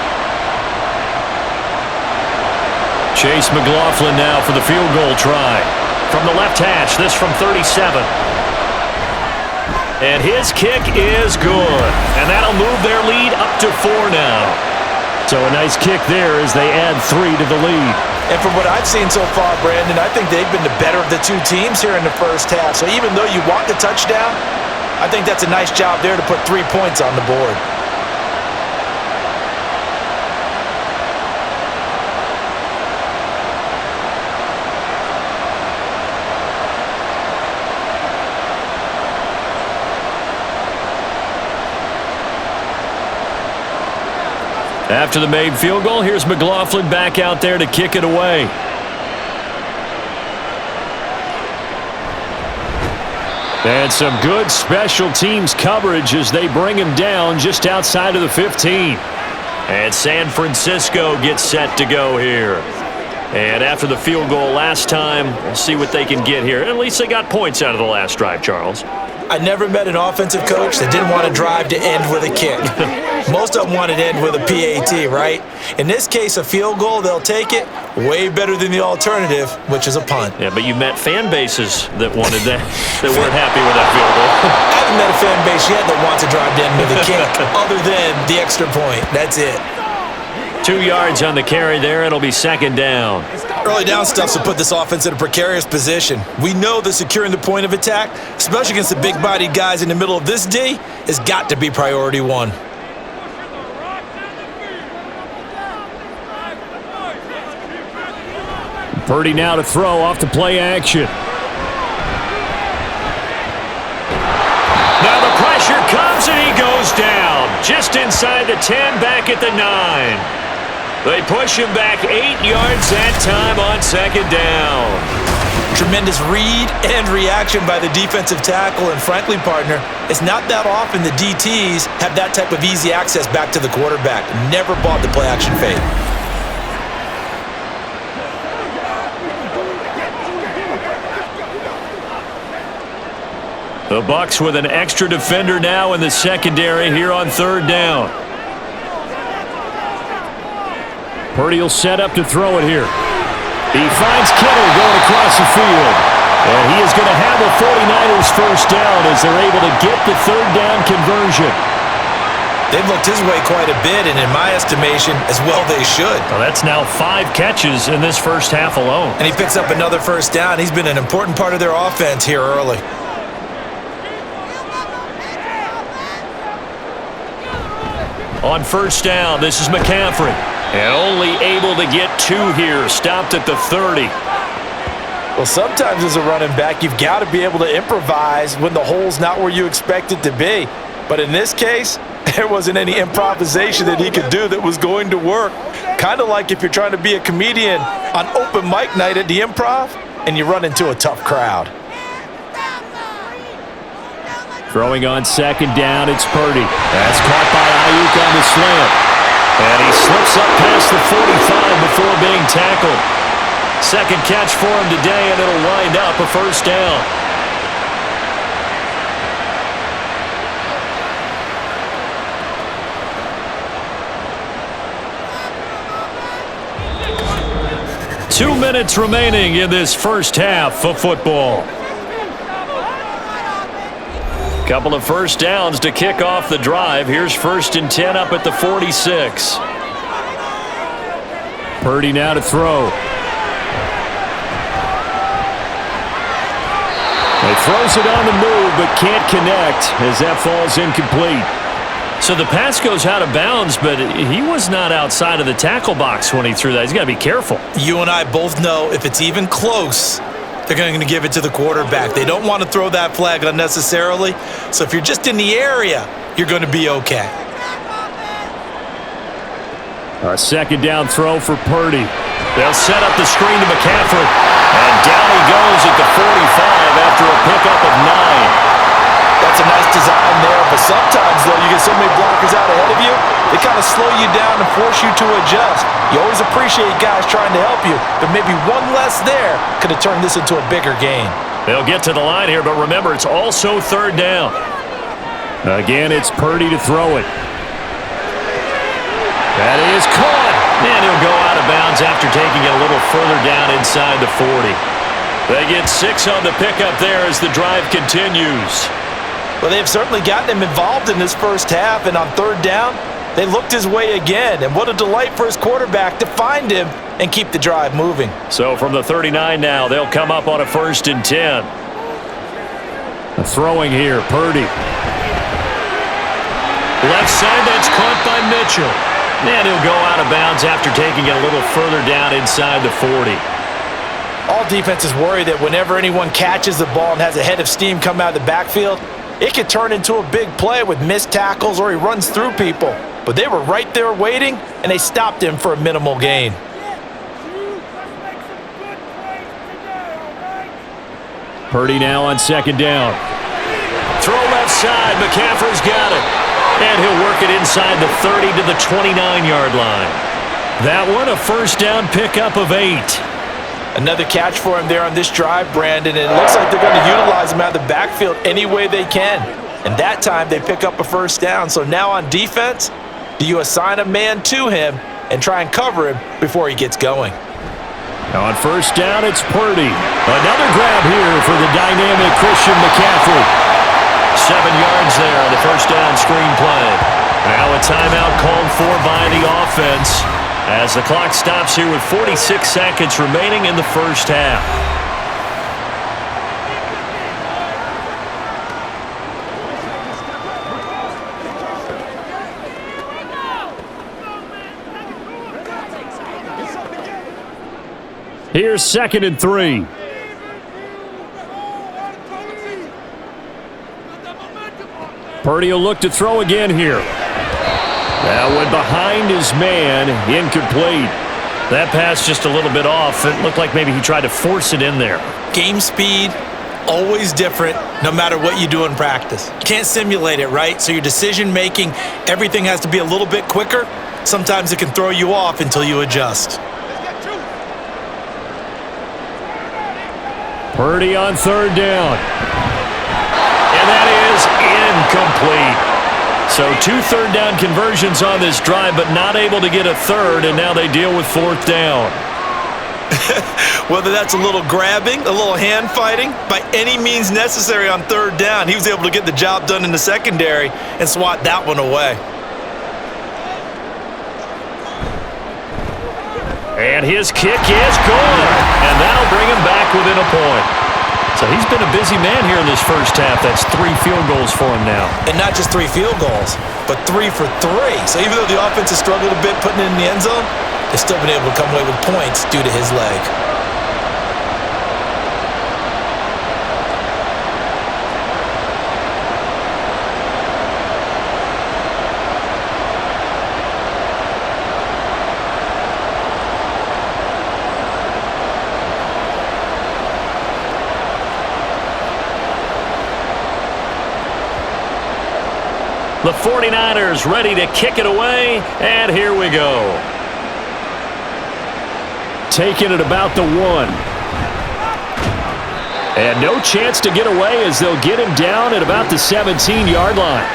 Speaker 2: Chase McLaughlin now for the field goal try. From the left hash, this from 37. And his kick is good. And that'll move their lead up to 4 now. So a nice kick there as they add 3 to the lead.
Speaker 3: And from what I've seen so far, Brandon, I think they've been the better of the two teams here in the first half. So even though you want the touchdown, I think that's a nice job there to put 3 points on the board.
Speaker 2: After the made field goal, here's McLaughlin back out there to kick it away. And some good special teams coverage as they bring him down just outside of the 15. And San Francisco gets set to go here. And after the field goal last time, we'll see what they can get here. At least they got points out of the last drive, Charles.
Speaker 3: I never met an offensive coach that didn't want to drive to end with a kick. Most of them want to end with a PAT, right? In this case, a field goal, they'll take it. Way better than the alternative, which is a punt.
Speaker 2: Yeah, but you met fan bases that wanted that, that weren't happy with that field goal.
Speaker 3: I haven't met a fan base yet that wants to drive to end with a kick, other than the extra point. That's it.
Speaker 2: 2 yards on the carry there. It'll be 2nd down.
Speaker 3: Early down stuffs will put this offense in a precarious position. We know that securing the point of attack, especially against the big-bodied guys in the middle of this D, has got to be priority 1.
Speaker 2: Purdy now to throw off the play action. Now the pressure comes and he goes down. Just inside the 10, back at the 9. They push him back 8 yards that time on 2nd down.
Speaker 3: Tremendous read and reaction by the defensive tackle, and frankly, partner, it's not that often the DTs have that type of easy access back to the quarterback. Never bought the play action fade.
Speaker 2: The Bucs with an extra defender now in the secondary here on 3rd down. Purdy will set up to throw it here. He finds Kittle going across the field. And he is going to have a 49ers first down as they're able to get the 3rd down conversion.
Speaker 3: They've looked his way quite a bit, and in my estimation, as well they should.
Speaker 2: Well, that's now 5 catches in this first half alone.
Speaker 3: And he picks up another first down. He's been an important part of their offense here early.
Speaker 2: On first down, this is McCaffrey. And only able to get 2 here, stopped at the 30.
Speaker 3: Well, sometimes as a running back, you've got to be able to improvise when the hole's not where you expect it to be. But in this case, there wasn't any improvisation that he could do that was going to work. Kind of like if you're trying to be a comedian on open mic night at the Improv and you run into a tough crowd.
Speaker 2: Throwing on 2nd down, it's Purdy. That's caught by Ayuk on the slant. And he slips up past the 45 before being tackled. 2nd catch for him today, and it'll wind up a first down. Two minutes remaining in this first half of football. Couple of first downs to kick off the drive. Here's 1st and 10 up at the 46. Purdy now to throw. He throws it on the move, but can't connect as that falls incomplete. So the pass goes out of bounds, but he was not outside of the tackle box when he threw that. He's got to be careful.
Speaker 3: You and I both know if it's even close, they're going to give it to the quarterback. They don't want to throw that flag unnecessarily. So if you're just in the area, you're going to be okay.
Speaker 2: A 2nd down throw for Purdy. They'll set up the screen to McCaffrey. And down he goes at the 45 after a pickup of 9.
Speaker 3: That's a nice design there, but sometimes, though, you get so many blockers out ahead of you, they kind of slow you down and force you to adjust. You always appreciate guys trying to help you, but maybe one less there could have turned this into a bigger gain.
Speaker 2: They'll get to the line here, but remember, it's also 3rd down. Again, it's Purdy to throw it. That is caught, and he'll go out of bounds after taking it a little further down inside the 40. They get 6 on the pickup there as the drive continues.
Speaker 3: Well, they've certainly gotten him involved in this first half, and on 3rd down, they looked his way again. And what a delight for his quarterback to find him and keep the drive moving.
Speaker 2: So from the 39 now, they'll come up on a 1st and 10. Throwing here, Purdy. Left side, that's caught by Mitchell. And he'll go out of bounds after taking it a little further down inside the 40.
Speaker 3: All defenses worry that whenever anyone catches the ball and has a head of steam come out of the backfield, it could turn into a big play with missed tackles or he runs through people. But they were right there waiting, and they stopped him for a minimal gain.
Speaker 2: Purdy now on 2nd down. Throw left side. McCaffrey's got it. And he'll work it inside the 30 to the 29-yard line. That one a 1st down pickup of 8.
Speaker 3: Another catch for him there on this drive, Brandon, and it looks like they're going to utilize him out of the backfield any way they can. And that time they pick up a 1st down. So now on defense, do you assign a man to him and try and cover him before he gets going?
Speaker 2: Now on 1st down, it's Purdy. Another grab here for the dynamic Christian McCaffrey. 7 yards there on the 1st down screen play. Now a timeout called for by the offense as the clock stops here with 46 seconds remaining in the first half. Here's 2nd and 3. Purdy will look to throw again here. That went behind his man, incomplete. That pass just a little bit off. It looked like maybe he tried to force it in there.
Speaker 3: Game speed, always different, no matter what you do in practice. You can't simulate it, right? So your decision making, everything has to be a little bit quicker. Sometimes it can throw you off until you adjust.
Speaker 2: Purdy on 3rd down. And that is incomplete. So 2 3rd down conversions on this drive, but not able to get a 3rd, and now they deal with 4th down.
Speaker 3: Whether that's a little grabbing, a little hand fighting, by any means necessary on 3rd down, he was able to get the job done in the secondary and swat that one away.
Speaker 2: And his kick is good, and that'll bring him back within a point. So he's been a busy man here in this first half. That's 3 field goals for him now.
Speaker 3: And not just 3 field goals, but 3 for 3. So even though the offense has struggled a bit putting it in the end zone, they've still been able to come away with points due to his leg.
Speaker 2: The 49ers ready to kick it away, and here we go. Taking it about the 1. And no chance to get away as they'll get him down at about the 17-yard line.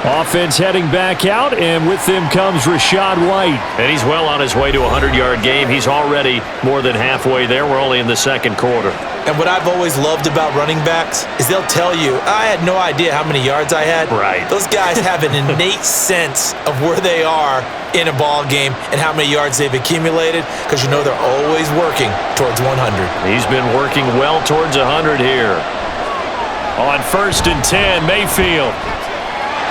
Speaker 2: Offense heading back out, and with them comes Rachaad White. And he's well on his way to a 100-yard game. He's already more than halfway there. We're only in the second quarter.
Speaker 3: And what I've always loved about running backs is they'll tell you, I had no idea how many yards I had.
Speaker 2: Right.
Speaker 3: Those guys have an innate sense of where they are in a ball game and how many yards they've accumulated, because you know they're always working towards 100.
Speaker 2: He's been working well towards 100 here. On 1st and 10, Mayfield.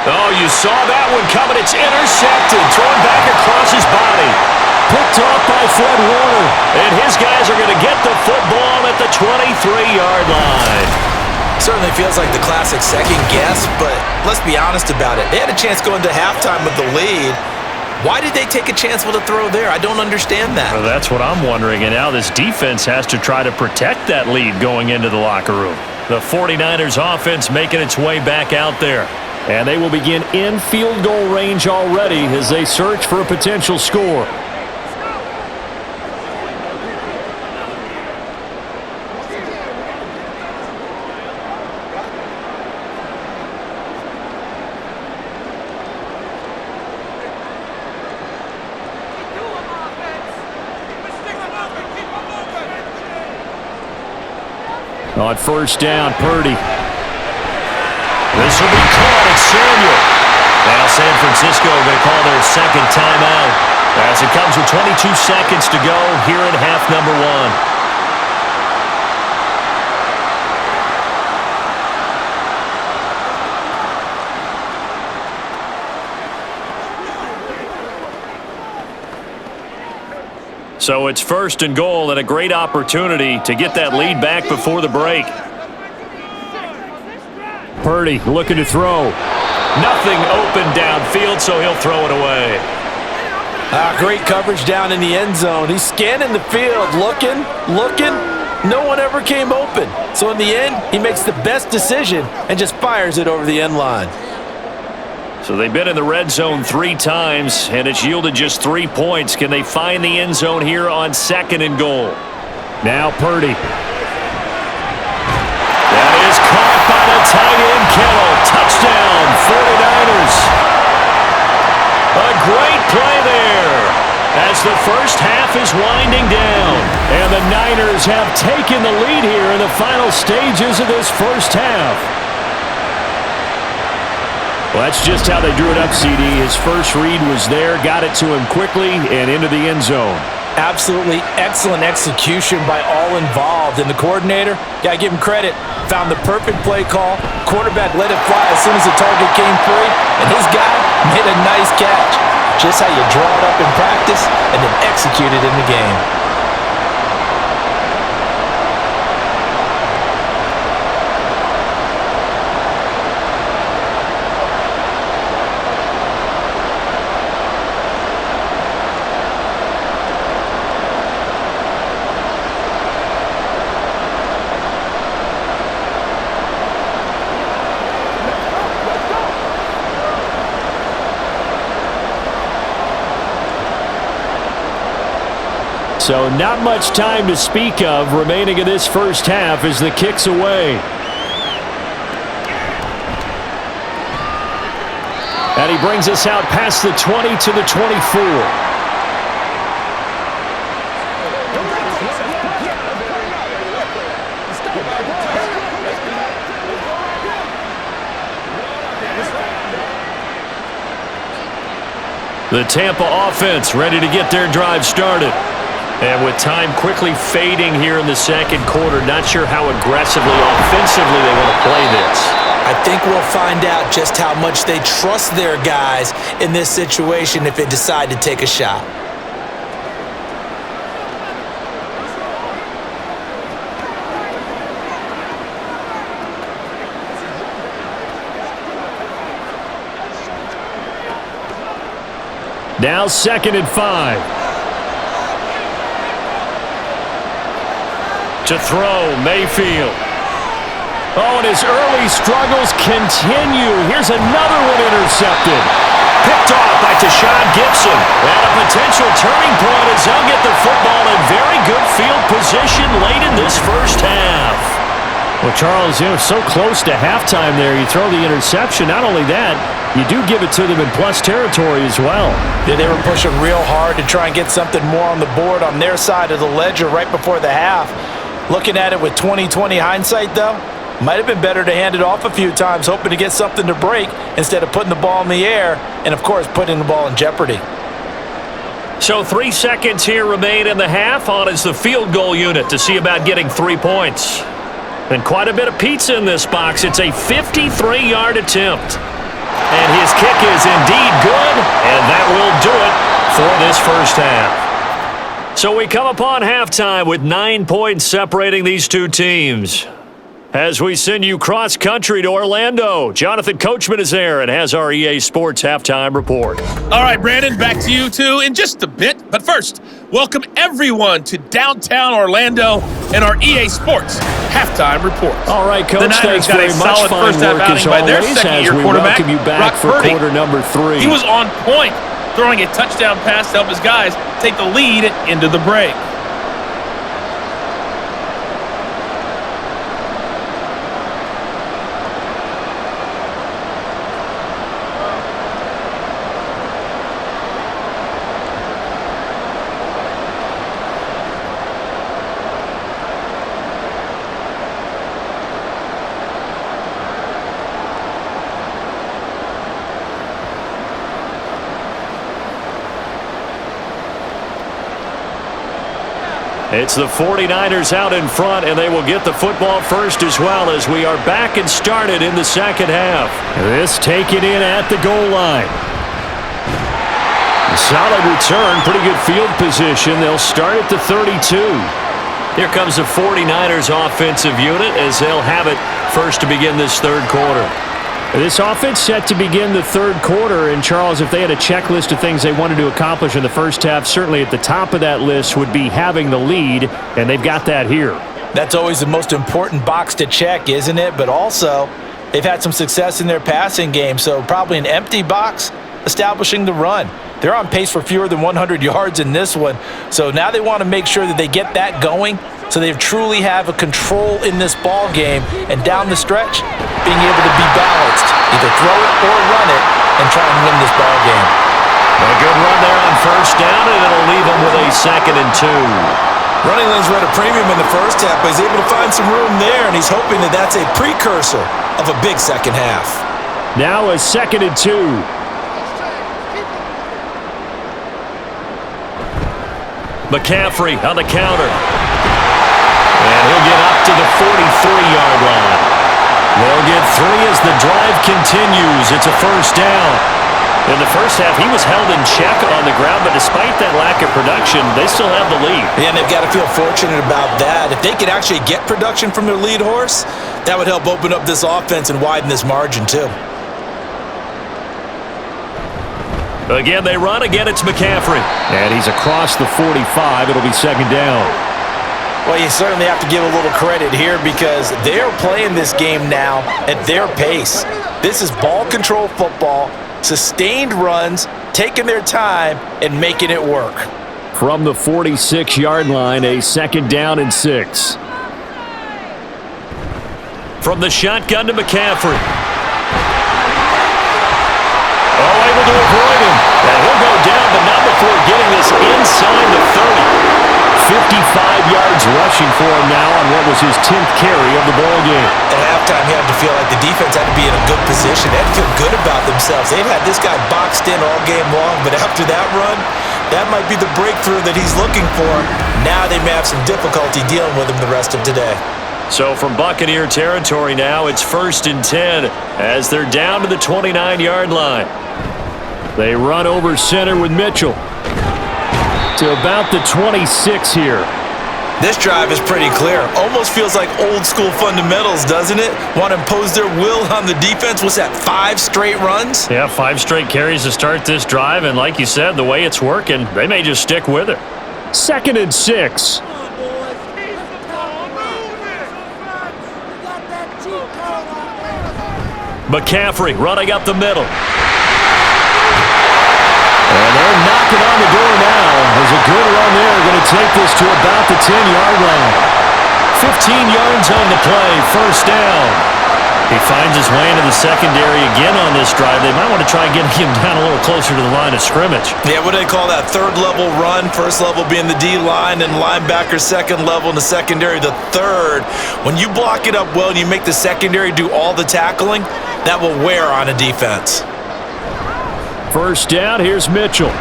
Speaker 2: Oh, you saw that one coming. It's intercepted. Thrown back across his body. Picked off by Fred Warner. And his guys are going to get the football at the 23-yard line.
Speaker 3: Certainly feels like the classic second guess, but let's be honest about it. They had a chance going to halftime with the lead. Why did they take a chance with a throw there? I don't understand that.
Speaker 2: Well, that's what I'm wondering. And now this defense has to try to protect that lead going into the locker room. The 49ers offense making its way back out there. And they will begin in field goal range already as they search for a potential score. On 1st down, Purdy. This will be caught at Samuel. Now San Francisco going to call their second timeout as it comes with 22 seconds to go here in half number 1. So it's 1st and goal and a great opportunity to get that lead back before the break. Purdy looking to throw. Nothing open downfield, so he'll throw it away.
Speaker 3: Great coverage down in the end zone. He's scanning the field, looking. No one ever came open. So in the end, he makes the best decision and just fires it over the end line.
Speaker 2: So they've been in the red zone 3 times, and it's yielded just 3 points. Can they find the end zone here on 2nd and goal? Now Purdy. That is caught by the tight end, Kittle. Touchdown, 49ers. A great play there as the first half is winding down. And the Niners have taken the lead here in the final stages of this first half. Well, that's just how they drew it up, CD. His first read was there, got it to him quickly, and into the end zone.
Speaker 3: Absolutely excellent execution by all involved. And the coordinator, got to give him credit, found the perfect play call. Quarterback let it fly as soon as the target came free, and his guy made a nice catch. Just how you draw it up in practice and then execute it in the game.
Speaker 2: So not much time to speak of remaining in this first half as the kick's away. And he brings us out past the 20 to the 24. The Tampa offense ready to get their drive started. And with time quickly fading here in the second quarter, not sure how aggressively, offensively they want to play this.
Speaker 3: I think we'll find out just how much they trust their guys in this situation if they decide to take a shot.
Speaker 2: Now 2nd and 5. To throw, Mayfield. Oh, and his early struggles continue. Here's another one intercepted. Picked off by Tashawn Gibson. And a potential turning point as they'll get the football in very good field position late in this first half. Well, Charles, so close to halftime there. You throw the interception. Not only that, you do give it to them in plus territory as well.
Speaker 3: Yeah, they were pushing real hard to try and get something more on the board on their side of the ledger right before the half. Looking at it with 20/20 hindsight, though, might have been better to hand it off a few times, hoping to get something to break instead of putting the ball in the air and, of course, putting the ball in jeopardy.
Speaker 2: So 3 seconds here remain in the half. On is the field goal unit to see about getting 3 points. And quite a bit of pizza in this box. It's a 53-yard attempt. And his kick is indeed good, and that will do it for this first half. So we come upon halftime with 9 points separating these two teams. As we send you cross-country to Orlando, Jonathan Coachman is there and has our EA Sports halftime report.
Speaker 5: All right, Brandon, back to you two in just a bit. But first, welcome everyone to downtown Orlando and our EA Sports halftime report.
Speaker 2: All right, Coach,
Speaker 5: the Niners
Speaker 2: thanks very much.
Speaker 5: Solid
Speaker 2: Fine
Speaker 5: first half
Speaker 2: work as
Speaker 5: outing by their
Speaker 2: always
Speaker 5: second-year
Speaker 2: as we
Speaker 5: quarterback,
Speaker 2: welcome you back
Speaker 5: Brock
Speaker 2: for
Speaker 5: Purdy.
Speaker 2: quarter number 3.
Speaker 5: He was on point, throwing a touchdown pass to help his guys take the lead into the break.
Speaker 2: It's the 49ers out in front, and they will get the football first as well as we are back and started in the second half. This taken in at the goal line. Solid return, pretty good field position. They'll start at the 32. Here comes the 49ers offensive unit as they'll have it first to begin this third quarter. This offense set to begin the third quarter, and Charles, if they had a checklist of things they wanted to accomplish in the first half, certainly at the top of that list would be having the lead, and they've got that here.
Speaker 3: That's always the most important box to check, isn't it? But also, they've had some success in their passing game, so probably an empty box establishing the run. They're on pace for fewer than 100 yards in this one, so now they want to make sure that they get that going so they truly have a control in this ball game, and down the stretch, being able to be balanced, either throw it or run it, and try and win this ball game.
Speaker 2: A good run there on first down, and it'll leave them with a 2nd and 2.
Speaker 3: Running lanes were at a premium in the first half, but he's able to find some room there, and he's hoping that that's a precursor of a big second half.
Speaker 2: Now a 2nd and 2. McCaffrey on the counter. And he'll get up to the 43-yard line. They'll get 3 as the drive continues. It's a first down. In the first half, he was held in check on the ground, but despite that lack of production, they still have the lead.
Speaker 3: Yeah, and they've got to feel fortunate about that. If they could actually get production from their lead horse, that would help open up this offense and widen this margin too.
Speaker 2: Again, they run. Again, it's McCaffrey. And he's across the 45. It'll be 2nd down.
Speaker 3: Well, you certainly have to give a little credit here because they're playing this game now at their pace. This is ball control football, sustained runs, taking their time, and making it work.
Speaker 2: From the 46-yard line, a 2nd down and 6. From the shotgun to McCaffrey. Oh, able to avoid him. And he'll go down, but not before getting this inside the 30. 55 yards rushing for him now on what was his 10th carry of the ball game.
Speaker 3: At halftime, he had to feel like the defense had to be in a good position. They had to feel good about themselves. They've had this guy boxed in all game long, but after that run, that might be the breakthrough that he's looking for. Now they may have some difficulty dealing with him the rest of today.
Speaker 2: So from Buccaneer territory now, it's 1st and 10 as they're down to the 29-yard line. They run over center with Mitchell to about the 26 here.
Speaker 3: This drive is pretty clear. Almost feels like old school fundamentals, doesn't it? Want to impose their will on the defense. What's that, 5 straight runs?
Speaker 2: Yeah, 5 straight carries to start this drive, and like you said, the way it's working, they may just stick with it. 2nd and 6. McCaffrey running up the middle. And they're knocking on the door now. There's a good run there. Going to take this to about the 10-yard line. 15 yards on the play. First down. He finds his way into the secondary again on this drive. They might want to try getting him down a little closer to the line of scrimmage.
Speaker 3: Yeah, what do they call that? Third level run. First level being the D-line and linebacker. Second level in the secondary, the third. When you block it up well and you make the secondary do all the tackling, that will wear on a defense.
Speaker 2: First down, here's Mitchell.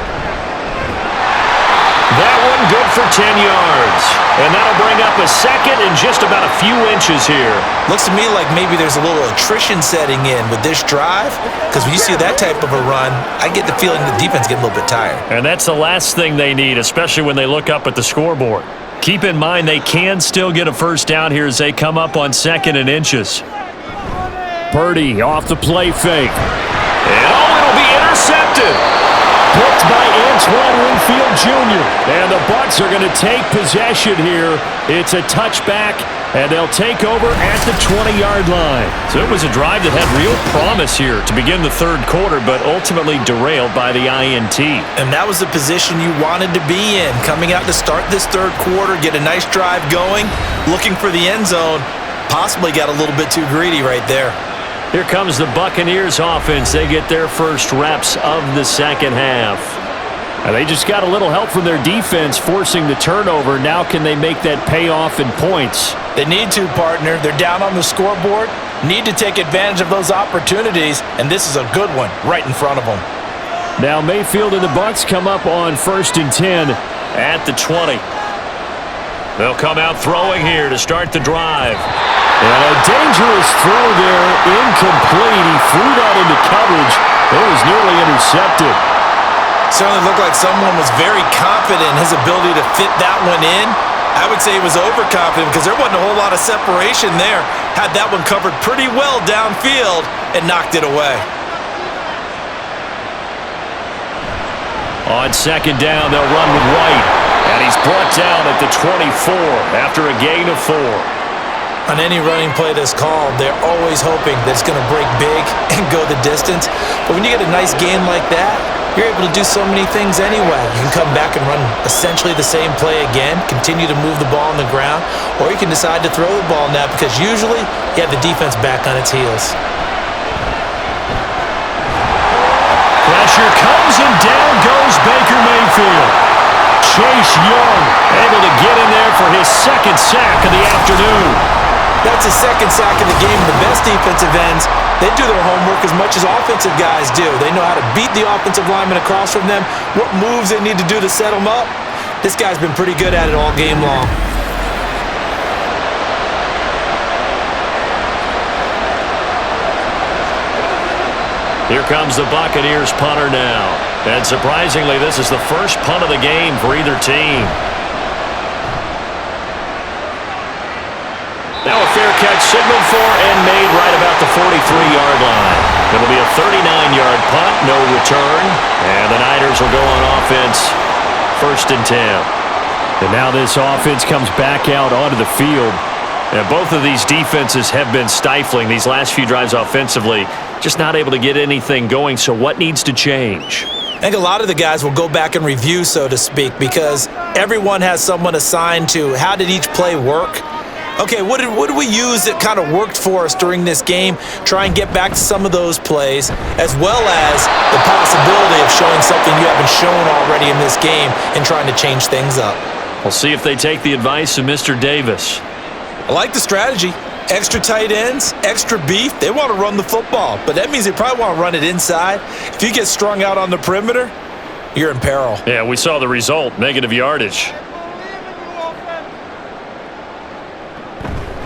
Speaker 2: That one good for 10 yards. And that'll bring up a second and just about a few inches here.
Speaker 3: Looks to me like maybe there's a little attrition setting in with this drive, because when you see that type of a run, I get the feeling the defense getting a little bit tired.
Speaker 2: And that's the last thing they need, especially when they look up at the scoreboard. Keep in mind they can still get a first down here as they come up on 2nd and inches. Purdy off the play fake. And it'll be intercepted. Picked by Antoine Winfield Jr. And the Bucs are going to take possession here. It's a touchback, and they'll take over at the 20-yard line. So it was a drive that had real promise here to begin the third quarter, but ultimately derailed by the INT.
Speaker 3: And that was the position you wanted to be in, coming out to start this third quarter, get a nice drive going, looking for the end zone. Possibly got a little bit too greedy right there.
Speaker 2: Here comes the Buccaneers offense. They get their first reps of the second half. And they just got a little help from their defense forcing the turnover. Now can they make that pay off in points?
Speaker 3: They need to, partner. They're down on the scoreboard. Need to take advantage of those opportunities, and this is a good one right in front of them.
Speaker 2: Now Mayfield and the Bucs come up on 1st and 10 at the 20. They'll come out throwing here to start the drive. And a dangerous throw there, incomplete. He threw that into coverage. It was nearly intercepted.
Speaker 3: Certainly looked like someone was very confident in his ability to fit that one in. I would say he was overconfident because there wasn't a whole lot of separation there. Had that one covered pretty well downfield and knocked it away.
Speaker 2: On 2nd down, they'll run with White. And he's brought down at the 24 after a gain of 4.
Speaker 3: On any running play that's called, they're always hoping that it's going to break big and go the distance. But when you get a nice gain like that, you're able to do so many things anyway. You can come back and run essentially the same play again, continue to move the ball on the ground, or you can decide to throw the ball now because usually you have the defense back on its heels.
Speaker 2: Pressure comes and down goes Baker Mayfield. Chase Young able to get in there for his second sack of the afternoon.
Speaker 3: That's his second sack of the game. The best defensive ends, they do their homework as much as offensive guys do. They know how to beat the offensive lineman across from them, what moves they need to do to set them up. This guy's been pretty good at it all game long.
Speaker 2: Here comes the Buccaneers punter now. And surprisingly, this is the first punt of the game for either team. Now a fair catch signaled for and made right about the 43-yard line. It'll be a 39-yard punt, no return. And the Niners will go on offense, 1st and 10. And now this offense comes back out onto the field. And both of these defenses have been stifling these last few drives offensively. Just not able to get anything going, so what needs to change?
Speaker 3: I think a lot of the guys will go back and review, so to speak, because everyone has someone assigned to how did each play work. Okay, what did we use that kind of worked for us during this game? Try and get back to some of those plays, as well as the possibility of showing something you haven't shown already in this game and trying to change things up.
Speaker 2: We'll see if they take the advice of Mr. Davis.
Speaker 3: I like the strategy. Extra tight ends, extra beef. They want to run the football, but that means they probably want to run it inside. If you get strung out on the perimeter, you're in peril.
Speaker 2: Yeah, we saw the result, negative yardage.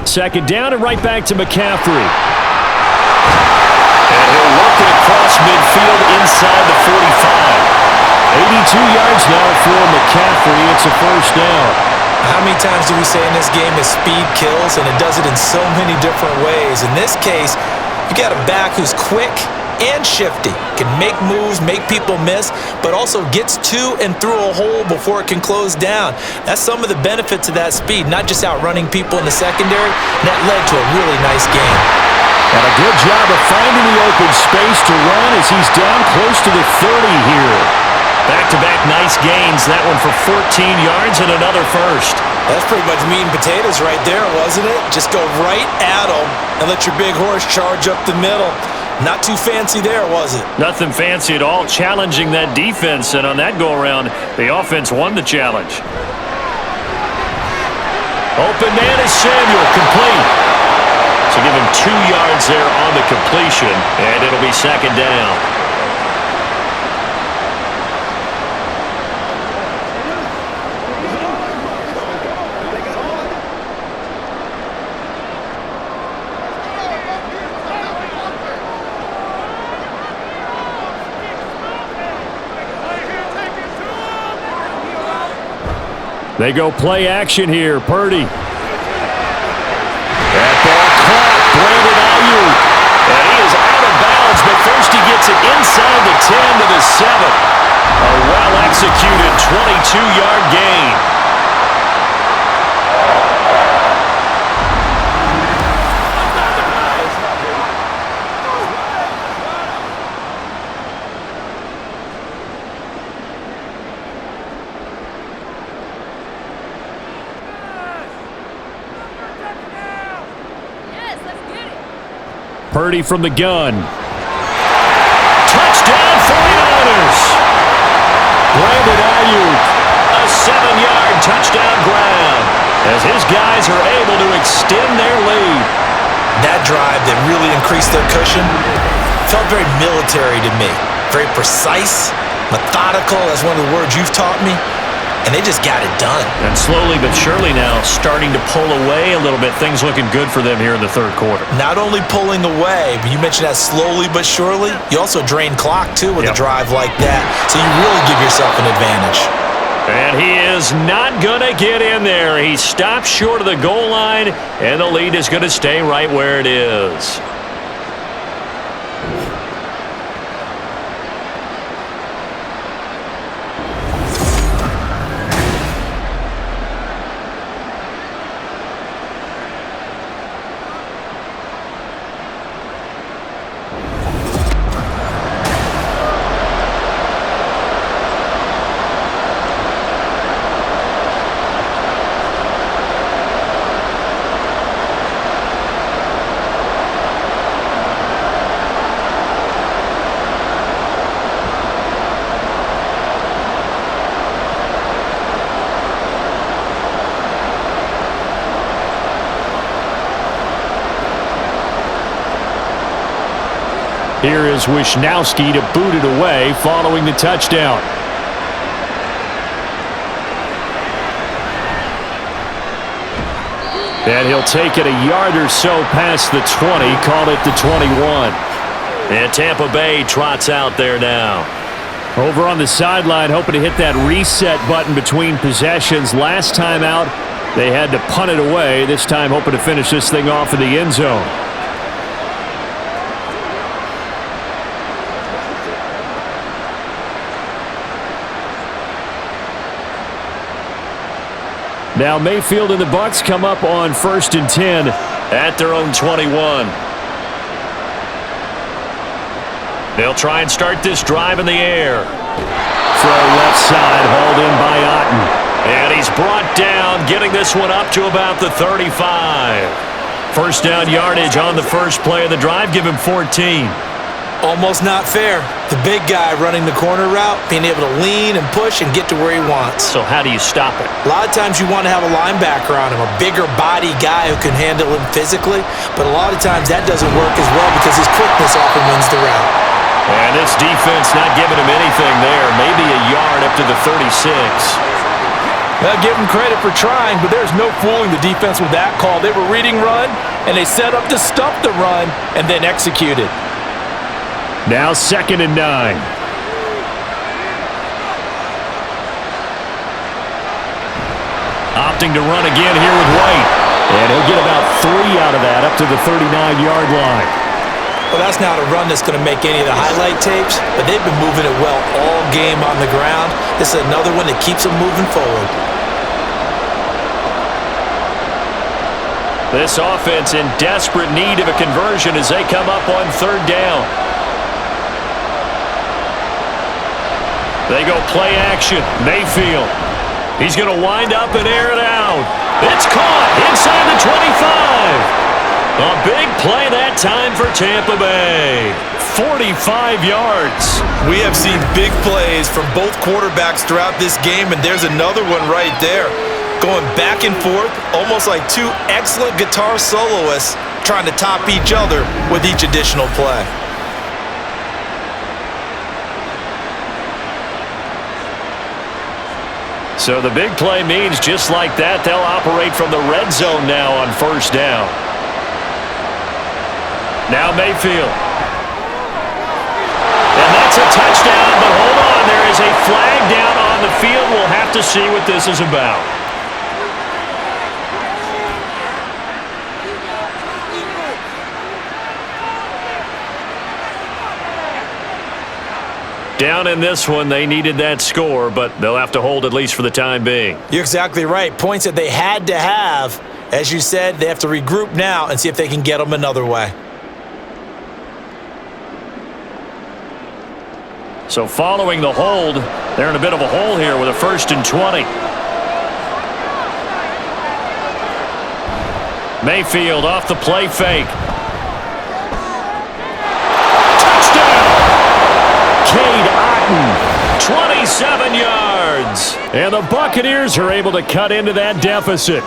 Speaker 2: 2nd down and right back to McCaffrey. And he'll work it across midfield inside the 45. 82 yards now for McCaffrey. It's a first down.
Speaker 3: How many times do we say in this game that speed kills, and it does it in so many different ways? In this case, you got a back who's quick and shifty, can make moves, make people miss, but also gets to and through a hole before it can close down. That's some of the benefits of that speed, not just outrunning people in the secondary, and that led to a really nice game.
Speaker 2: And a good job of finding the open space to run as he's down close to the 30 here. Back-to-back nice gains. That one for 14 yards and another first.
Speaker 3: That's pretty much meat and potatoes right there, wasn't it? Just go right at them and let your big horse charge up the middle. Not too fancy there, was it?
Speaker 2: Nothing fancy at all. Challenging that defense, and on that go-around, the offense won the challenge. Open man is Samuel, complete. So give him 2 yards there on the completion, and it'll be second down. They go play action here. Purdy. That ball caught. Brandon Ayuk. And he is out of bounds, but first he gets it inside the 10 to the 7. A well-executed 22-yard gain. Purdy from the gun. Touchdown 49ers. Brandon Ayuk. A 7-yard touchdown grab as his guys are able to extend their lead.
Speaker 3: That drive that really increased their cushion felt very military to me. Very precise, methodical, that's one of the words you've taught me. And they just got it done.
Speaker 2: And slowly but surely now starting to pull away a little bit. Things looking good for them here in the third quarter.
Speaker 3: Not only pulling away, but you mentioned that slowly but surely. You also drain clock, too, with a drive like that. So you really give yourself an advantage.
Speaker 2: And he is not going to get in there. He stops short of the goal line, and the lead is going to stay right where it is. Here is Wishnowski to boot it away following the touchdown. And he'll take it a yard or so past the 20, call it the 21. And Tampa Bay trots out there now. Over on the sideline, hoping to hit that reset button between possessions. Last time out, they had to punt it away. This time hoping to finish this thing off in the end zone. Now Mayfield and the Bucs come up on 1st and 10 at their own 21. They'll try and start this drive in the air. Throw left side, hauled in by Otten. And he's brought down, getting this one up to about the 35. First down yardage on the first play of the drive, give him 14.
Speaker 3: Almost not fair. The big guy running the corner route, being able to lean and push and get to where he wants.
Speaker 2: So how do you stop it?
Speaker 3: A lot of times you want to have a linebacker on him, a bigger body guy who can handle him physically, but a lot of times that doesn't work as well because his quickness often wins the route.
Speaker 2: And this defense not giving him anything there, maybe a yard up to the 36.
Speaker 3: Well, give him credit for trying, but there's no fooling the defense with that call. They were reading run, and they set up to stop the run and then executed.
Speaker 2: Now 2nd and 9. Opting to run again here with White. And he'll get about 3 out of that up to the 39-yard line.
Speaker 3: Well, that's not a run that's going to make any of the highlight tapes, but they've been moving it well all game on the ground. This is another one that keeps them moving forward.
Speaker 2: This offense in desperate need of a conversion as they come up on 3rd down. They go play action. Mayfield. He's going to wind up and air it out. It's caught inside the 25. A big play that time for Tampa Bay. 45 yards.
Speaker 3: We have seen big plays from both quarterbacks throughout this game, and there's another one right there. Going back and forth, almost like two excellent guitar soloists trying to top each other with each additional play.
Speaker 2: So the big play means just like that, they'll operate from the red zone now on first down. Now Mayfield. And that's a touchdown, but hold on, there is a flag down on the field. We'll have to see what this is about. Down in this one, they needed that score, but they'll have to hold at least for the time being.
Speaker 3: You're exactly right. Points that they had to have. As you said, they have to regroup now and see if they can get them another way.
Speaker 2: So following the hold, they're in a bit of a hole here with a 1st and 20. Mayfield off the play fake. Cade Otton, 27 yards. And the Buccaneers are able to cut into that deficit.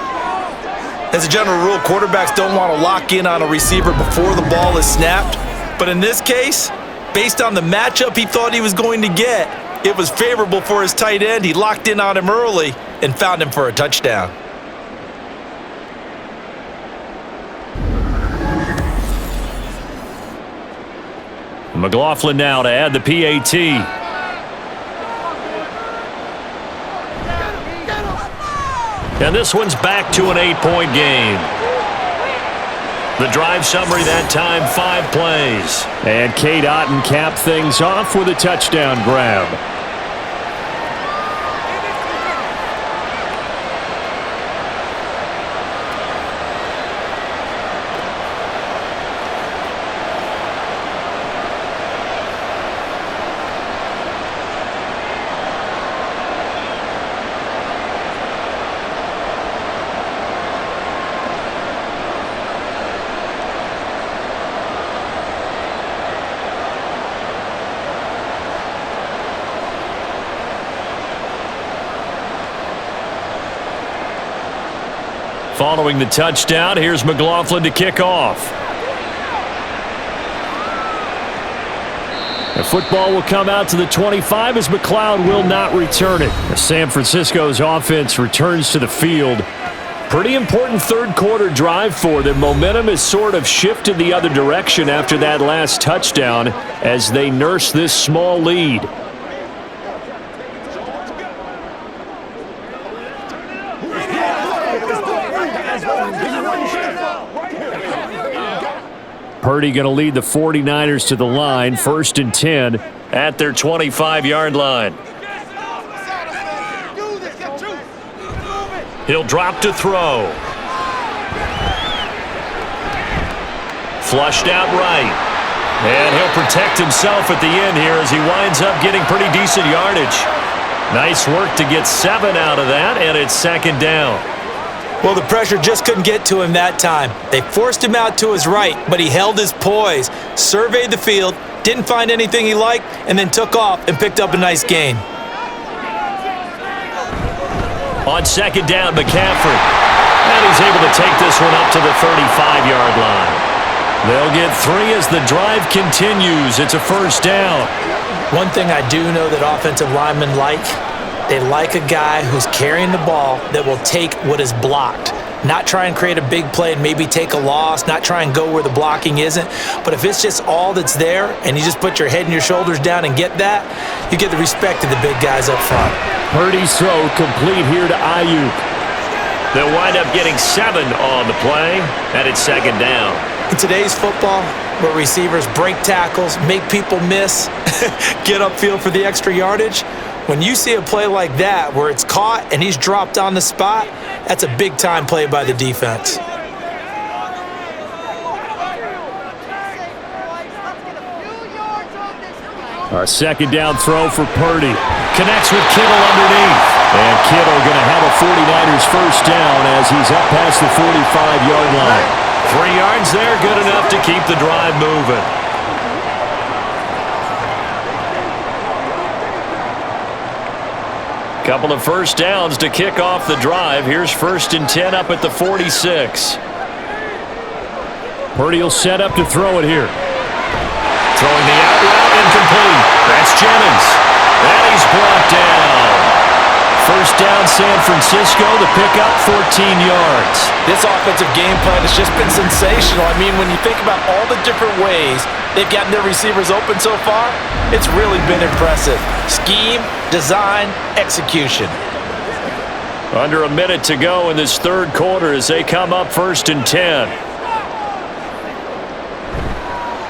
Speaker 3: As a general rule, quarterbacks don't want to lock in on a receiver before the ball is snapped. But in this case, based on the matchup he thought he was going to get, it was favorable for his tight end. He locked in on him early and found him for a touchdown.
Speaker 2: McLaughlin now to add the PAT. And this one's back to an 8-point game. The drive summary that time, 5 plays. And Cade Otton capped things off with a touchdown grab. Following the touchdown, here's McLaughlin to kick off. The football will come out to the 25 as McLeod will not return it. San Francisco's offense returns to the field. Pretty important third quarter drive for them. Momentum has sort of shifted the other direction after that last touchdown as they nurse this small lead. Purdy going to lead the 49ers to the line, 1st and 10 at their 25-yard line. He'll drop to throw. Flushed out right. And he'll protect himself at the end here as he winds up getting pretty decent yardage. Nice work to get 7 out of that, and it's 2nd down.
Speaker 3: Well, the pressure just couldn't get to him that time. They forced him out to his right, but he held his poise, surveyed the field, didn't find anything he liked, and then took off and picked up a nice gain.
Speaker 2: On 2nd down, McCaffrey. And he's able to take this one up to the 35-yard line. They'll get 3 as the drive continues. It's a 1st down.
Speaker 3: One thing I do know that offensive linemen like, they like a guy who's carrying the ball that will take what is blocked. Not try and create a big play and maybe take a loss, not try and go where the blocking isn't. But if it's just all that's there and you just put your head and your shoulders down and get that, you get the respect of the big guys up front.
Speaker 2: Purdy's throw complete here to Ayuk. They'll wind up getting 7 on the play, and it's 2nd down.
Speaker 3: In today's football, where receivers break tackles, make people miss, get upfield for the extra yardage, when you see a play like that where it's caught and he's dropped on the spot, that's a big-time play by the defense.
Speaker 2: A 2nd down throw for Purdy. connects with Kittle underneath. And Kittle going to have a 49ers first down as he's up past the 45-yard line. 3 yards there, good enough to keep the drive moving. Couple of first downs to kick off the drive. Here's 1st and 10 up at the 46. Purdy will set up to throw it here. Throwing the out route, incomplete. That's Jennings. And he's brought down. First down, San Francisco. The pickup, 14 yards.
Speaker 3: This offensive game plan has just been sensational. I mean, when you think about all the different ways they've gotten their receivers open so far, it's really been impressive. Scheme, design, execution.
Speaker 2: Under a minute to go in this third quarter as they come up 1st and 10.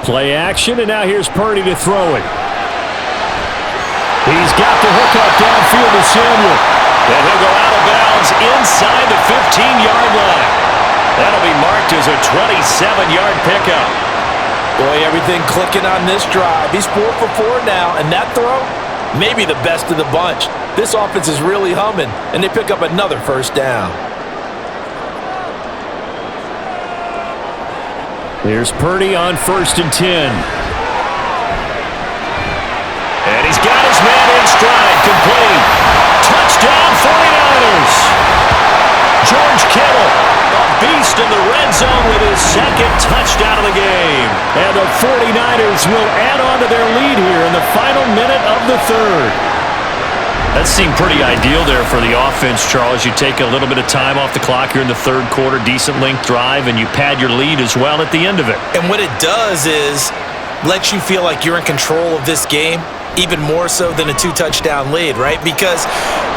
Speaker 2: Play action, and now here's Purdy to throw it. He's got the hook up downfield to Samuel. And he'll go out of bounds inside the 15-yard line. That'll be marked as a 27-yard pickup.
Speaker 3: Boy, everything clicking on this drive. He's 4 for 4 now, and that throw, maybe the best of the bunch. This offense is really humming, and they pick up another first down.
Speaker 2: Here's Purdy on 1st and 10. And he's got his man in stride, complete. Touchdown 49ers. George Kittle, a beast in the red zone with his 2nd touchdown of the game. And the 49ers will add on to their lead here in the final minute of the third. That seemed pretty ideal there for the offense, Charles. You take a little bit of time off the clock here in the third quarter, decent length drive, and you pad your lead as well at the end of it.
Speaker 3: And what it does is let you feel like you're in control of this game, even more so than a 2-touchdown lead, right? Because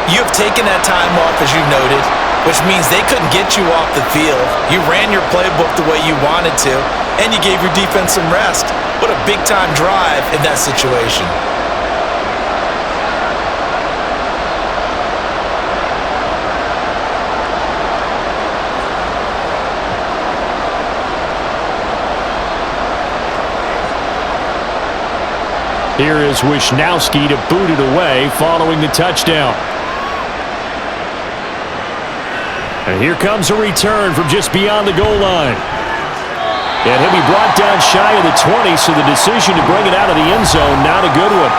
Speaker 3: you have taken that time off, as you noted, which means they couldn't get you off the field. You ran your playbook the way you wanted to, and you gave your defense some rest. What a big-time drive in that situation.
Speaker 2: Here is Wisnowski to boot it away following the touchdown. And here comes a return from just beyond the goal line. And he'll be brought down shy of the 20, so the decision to bring it out of the end zone, not a good one.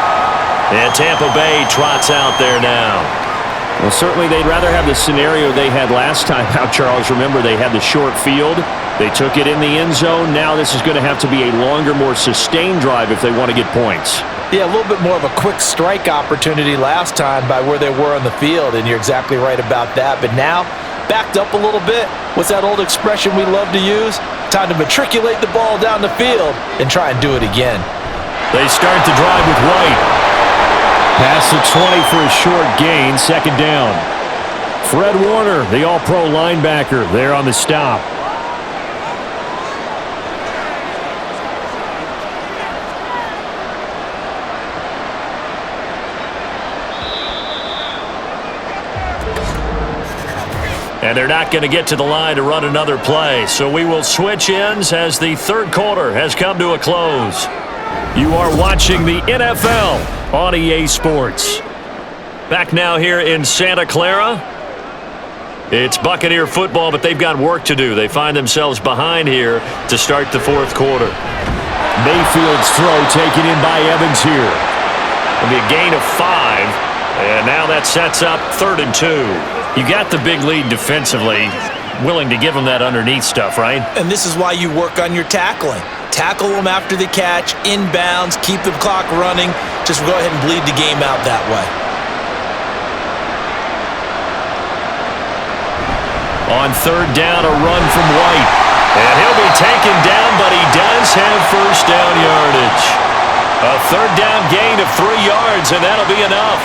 Speaker 2: And Tampa Bay trots out there now. Well, certainly they'd rather have the scenario they had last time out, Charles. Remember, they had the short field. They took it in the end zone. Now this is going to have to be a longer, more sustained drive if they want to get points.
Speaker 3: Yeah, a little bit more of a quick strike opportunity last time by where they were on the field, and you're exactly right about that. But now, backed up a little bit. What's that old expression we love to use? Time to matriculate the ball down the field and try and do it again.
Speaker 2: They start the drive with White. Past the 20 for a short gain, 2nd down. Fred Warner, the all-pro linebacker, there on the stop. And they're not going to get to the line to run another play. So we will switch ends as the third quarter has come to a close. You are watching the NFL on EA Sports. Back now here in Santa Clara. It's Buccaneer football, but they've got work to do. They find themselves behind here to start the fourth quarter. Mayfield's throw taken in by Evans here. It'll be a gain of 5. And now that sets up 3rd and 2. You got the big lead defensively, willing to give them that underneath stuff, right?
Speaker 3: And this is why you work on your tackling. Tackle them after the catch, inbounds, keep the clock running. Just go ahead and bleed the game out that way.
Speaker 2: On 3rd down, a run from White. And he'll be taken down, but he does have first down yardage. A 3rd down gain of 3 yards, and that'll be enough.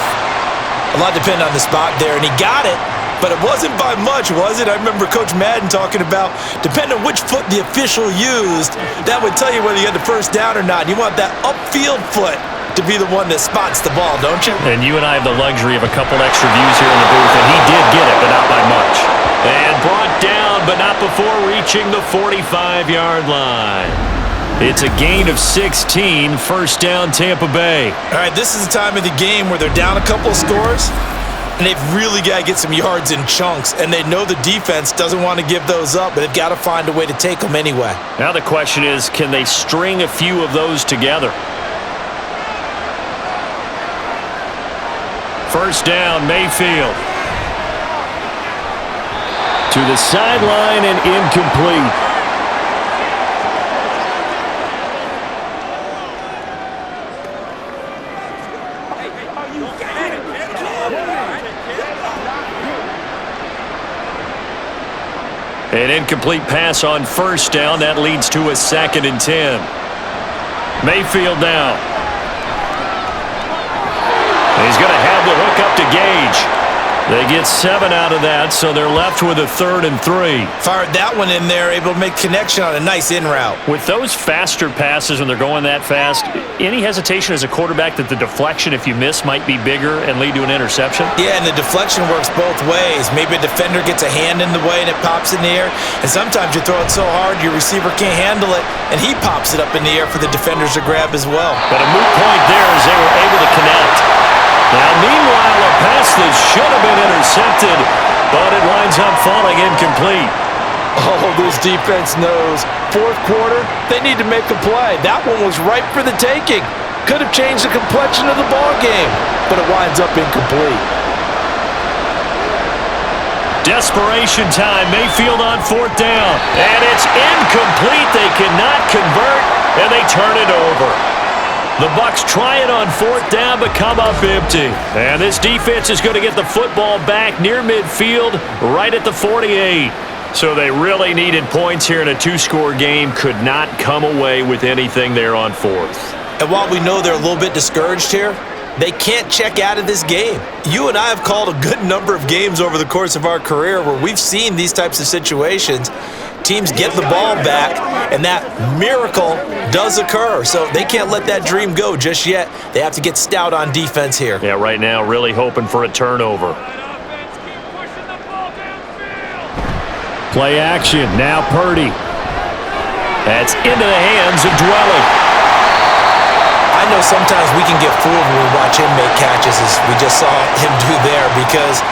Speaker 3: A lot depended on the spot there, and he got it. But it wasn't by much, was it? I remember Coach Madden talking about, depending on which foot the official used, that would tell you whether you had the first down or not. You want that upfield foot to be the one that spots the ball, don't you?
Speaker 2: And you and I have the luxury of a couple extra views here in the booth, and he did get it, but not by much. And brought down, but not before reaching the 45-yard line. It's a gain of 16, first down Tampa Bay.
Speaker 3: All right, this is the time of the game where they're down a couple of scores, and they've really got to get some yards in chunks, and they know the defense doesn't want to give those up, but they've got to find a way to take them anyway.
Speaker 2: Now the question is, can they string a few of those together? First down, Mayfield. To the sideline and incomplete. An incomplete pass on first down. That leads to a 2nd and 10. Mayfield now. He's going to have the hook up to Gage. They get 7 out of that, so they're left with a 3rd and 3.
Speaker 3: Fired that one in there, able to make connection on a nice in route.
Speaker 2: With those faster passes when they're going that fast, any hesitation as a quarterback that the deflection, if you miss, might be bigger and lead to an interception?
Speaker 3: Yeah, and the deflection works both ways. Maybe a defender gets a hand in the way and it pops in the air, and sometimes you throw it so hard your receiver can't handle it, and he pops it up in the air for the defenders to grab as well.
Speaker 2: But a moot point there as they were able to connect. Now, meanwhile, a pass that should have been intercepted, but it winds up falling incomplete.
Speaker 3: Oh, this defense knows. Fourth quarter, they need to make a play. That one was ripe for the taking. Could have changed the complexion of the ball game, but it winds up incomplete.
Speaker 2: Desperation time. Mayfield on 4th down. And it's incomplete. They cannot convert, and they turn it over. The Bucs try it on 4th down, but come up empty. And this defense is going to get the football back near midfield, right at the 48. So they really needed points here in a 2-score game. Could not come away with anything there on 4th.
Speaker 3: And while we know they're a little bit discouraged here, they can't check out of this game. You and I have called a good number of games over the course of our career where we've seen these types of situations. Teams get the ball back, and that miracle does occur. So they can't let that dream go just yet. They have to get stout on defense here.
Speaker 2: Yeah, right now really hoping for a turnover. Play action. Now Purdy. That's into the hands of Dwelly.
Speaker 3: I know sometimes we can get fooled when we watch him make catches, as we just saw him do there, because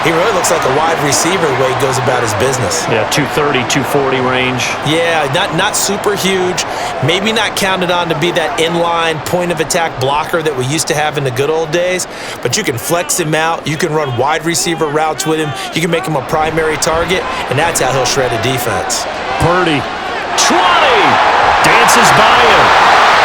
Speaker 3: he really looks like a wide receiver the way he goes about his business.
Speaker 2: Yeah, 230, 240 range.
Speaker 3: Yeah, not super huge. Maybe not counted on to be that inline point-of-attack blocker that we used to have in the good old days, but you can flex him out. You can run wide receiver routes with him. You can make him a primary target, and that's how he'll shred a defense.
Speaker 2: Purdy. 20! Dances by him.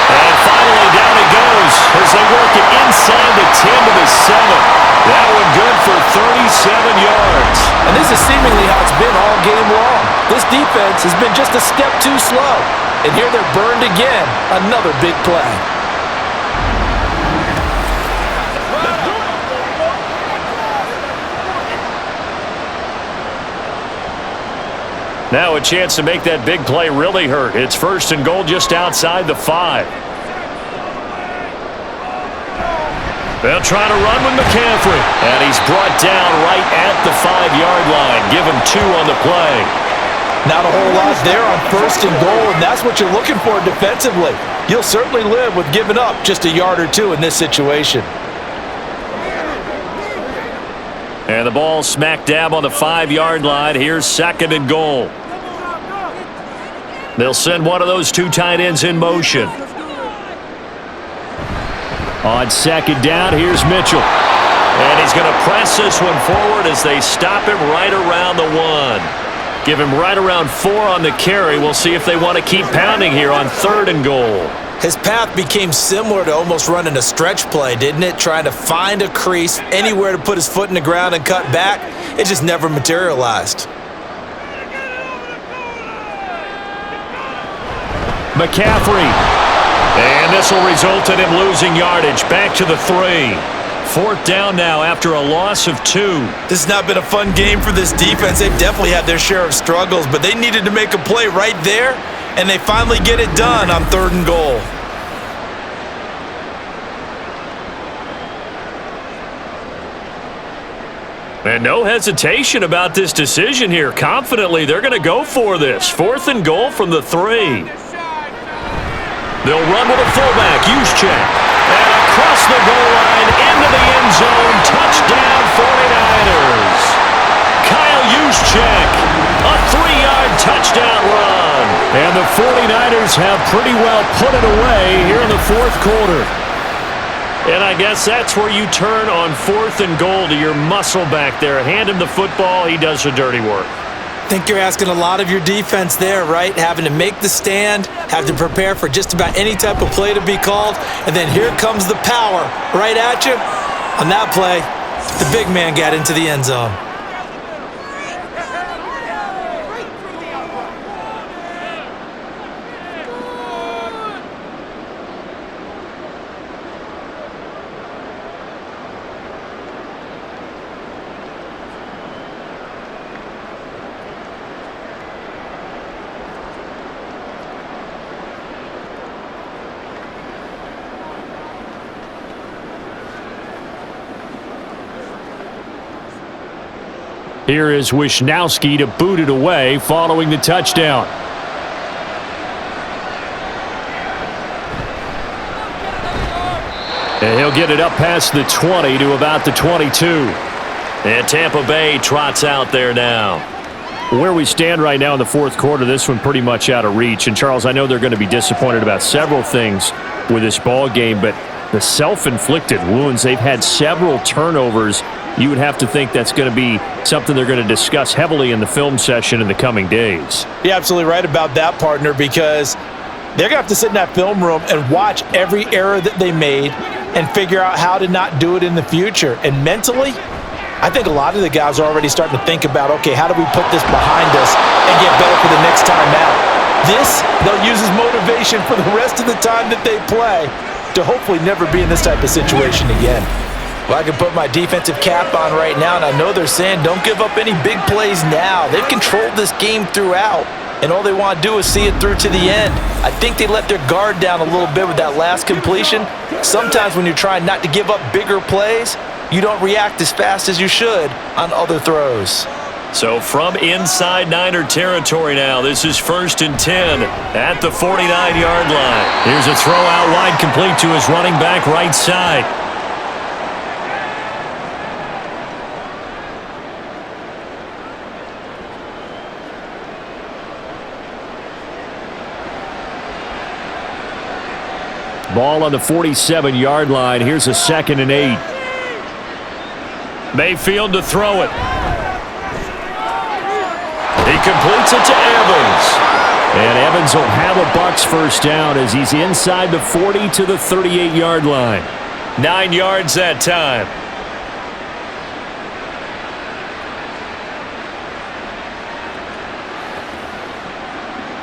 Speaker 2: And finally down he goes as they work it inside the 10 to the 7. That one good for 37 yards.
Speaker 3: And this is seemingly how it's been all game long. This defense has been just a step too slow. And here they're burned again. Another big play.
Speaker 2: Now a chance to make that big play really hurt. It's 1st and goal just outside the 5. They'll try to run with McCaffrey. And he's brought down right at the 5-yard line. Give him 2 on the play.
Speaker 3: Not a whole lot there on 1st and goal, and that's what you're looking for defensively. You'll certainly live with giving up just a yard or 2 in this situation.
Speaker 2: And the ball smack dab on the 5-yard line. Here's 2nd and goal. They'll send one of those 2 tight ends in motion. On 2nd down, here's Mitchell. And he's going to press this one forward as they stop him right around the 1. Give him right around 4 on the carry. We'll see if they want to keep pounding here on 3rd and goal.
Speaker 3: His path became similar to almost running a stretch play, didn't it? Trying to find a crease, anywhere to put his foot in the ground and cut back. It just never materialized.
Speaker 2: McCaffrey. And this will result in him losing yardage. Back to the 3. 4th down now after a loss of 2.
Speaker 3: This has not been a fun game for this defense. They've definitely had their share of struggles, but they needed to make a play right there, and they finally get it done on 3rd and goal.
Speaker 2: And no hesitation about this decision here. Confidently, they're going to go for this. 4th and goal from the 3. They'll run with a fullback, Juszczyk. And across the goal line, into the end zone, touchdown 49ers. Kyle Juszczyk, a 3-yard touchdown run. And the 49ers have pretty well put it away here in the fourth quarter. And I guess that's where you turn on 4th and goal to your muscle back there. Hand him the football, he does the dirty work.
Speaker 3: I think you're asking a lot of your defense there, right? Having to make the stand, have to prepare for just about any type of play to be called, and then here comes the power right at you. On that play, the big man got into the end zone.
Speaker 2: Here is Wisnowski to boot it away following the touchdown. And he'll get it up past the 20 to about the 22. And Tampa Bay trots out there now. Where we stand right now in the fourth quarter, this one pretty much out of reach. And, Charles, I know they're going to be disappointed about several things with this ball game, but the self-inflicted wounds, they've had several turnovers. You would have to think that's going to be something they're going to discuss heavily in the film session in the coming days.
Speaker 3: You're absolutely right about that, partner, because they're going to have to sit in that film room and watch every error that they made and figure out how to not do it in the future. And mentally, I think a lot of the guys are already starting to think about, okay, how do we put this behind us and get better for the next time out? This, they'll use as motivation for the rest of the time that they play to hopefully never be in this type of situation again. Well, I can put my defensive cap on right now, and I know they're saying don't give up any big plays now. They've controlled this game throughout, and all they want to do is see it through to the end. I think they let their guard down a little bit with that last completion. Sometimes when you're trying not to give up bigger plays, you don't react as fast as you should on other throws.
Speaker 2: So from inside Niner territory now, this is 1st and 10 at the 49-yard line. Here's a throw out wide complete to his running back right side. Ball on the 47-yard line. Here's a 2nd and 8. Mayfield to throw it. He completes it to Evans. And Evans will have a Bucs first down as he's inside the 40 to the 38-yard line. 9 yards that time.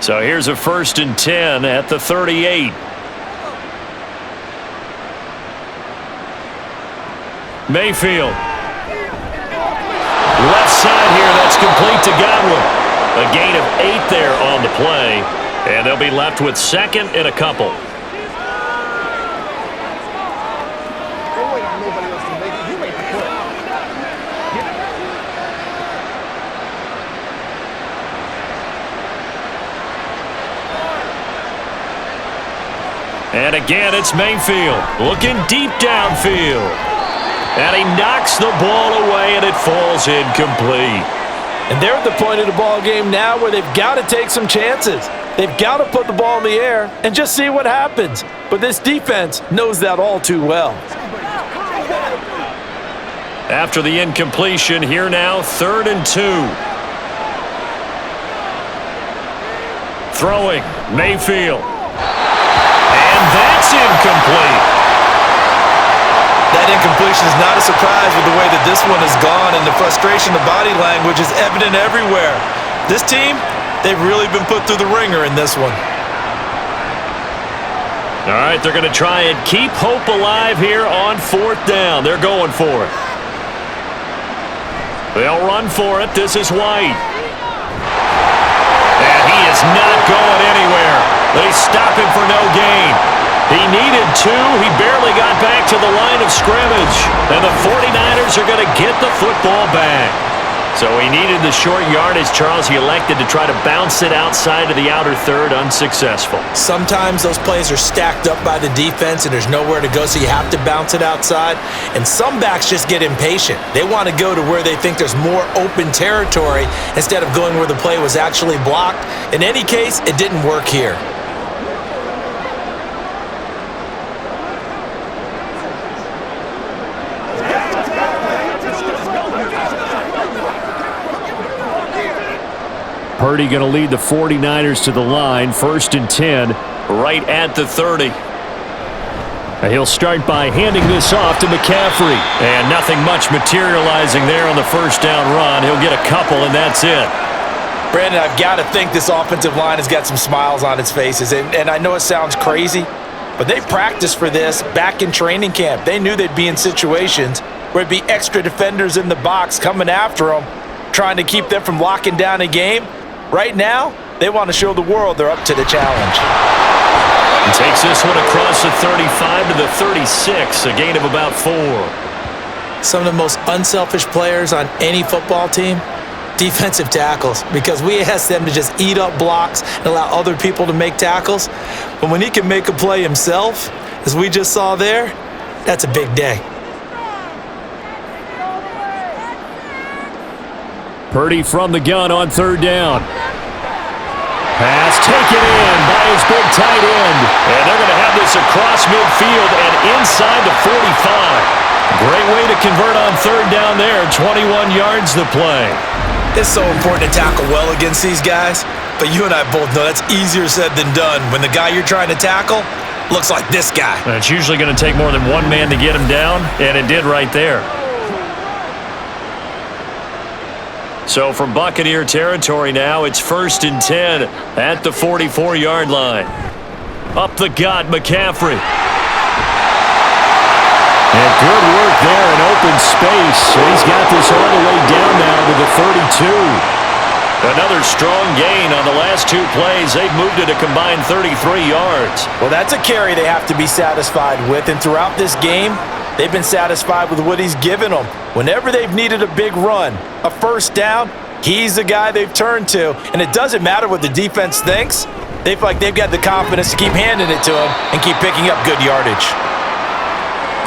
Speaker 2: So here's a 1st and 10 at the 38. Mayfield. Left side here, that's complete to Godwin. A gain of 8 there on the play, and they'll be left with 2nd and a couple. And again, it's Mayfield looking deep downfield. And he knocks the ball away, and it falls incomplete.
Speaker 3: And they're at the point of the ball game now where they've got to take some chances. They've got to put the ball in the air and just see what happens. But this defense knows that all too well.
Speaker 2: After the incompletion, here now, 3rd and 2. Throwing, Mayfield. And that's incomplete.
Speaker 3: That incompletion is not a surprise with the way that this one has gone, and the frustration, the body language is evident everywhere. This team, they've really been put through the ringer in this one.
Speaker 2: All right, they're going to try and keep hope alive here on 4th down. They're going for it. They'll run for it. This is White. And he is not going anywhere. They stop him for no gain. He needed 2. He barely got back to the line of scrimmage. And the 49ers are going to get the football back. So he needed the short yardage, Charles. He elected to try to bounce it outside of the outer third, unsuccessful.
Speaker 3: Sometimes those plays are stacked up by the defense and there's nowhere to go, so you have to bounce it outside. And some backs just get impatient. They want to go to where they think there's more open territory instead of going where the play was actually blocked. In any case, it didn't work here.
Speaker 2: Purdy going to lead the 49ers to the line, 1st and 10, right at the 30. And he'll start by handing this off to McCaffrey. And nothing much materializing there on the first down run. He'll get a couple, and that's it.
Speaker 3: Brandon, I've got to think this offensive line has got some smiles on its faces. And I know it sounds crazy, but they practiced for this back in training camp. They knew they'd be in situations where it'd be extra defenders in the box coming after them, trying to keep them from locking down a game. Right now, they want to show the world they're up to the challenge.
Speaker 2: He takes this one across the 35 to the 36, a gain of about 4.
Speaker 3: Some of the most unselfish players on any football team, defensive tackles, because we ask them to just eat up blocks and allow other people to make tackles. But when he can make a play himself, as we just saw there, that's a big day.
Speaker 2: Purdy from the gun on 3rd down. Pass taken in by his big tight end. And they're going to have this across midfield and inside the 45. Great way to convert on 3rd down there. 21 yards the play.
Speaker 3: It's so important to tackle well against these guys, but you and I both know that's easier said than done when the guy you're trying to tackle looks like this guy.
Speaker 2: And it's usually going to take more than one man to get him down, and it did right there. So from Buccaneer territory now, it's 1st and 10 at the 44-yard line. Up the gut, McCaffrey. And good work there in open space. He's got this all the way down now to the 32. Another strong gain on the last 2 plays. They've moved it a combined 33 yards.
Speaker 3: Well, that's a carry they have to be satisfied with. And throughout this game, they've been satisfied with what he's given them. Whenever they've needed a big run, a first down, he's the guy they've turned to. And it doesn't matter what the defense thinks. They feel like they've got the confidence to keep handing it to him and keep picking up good yardage.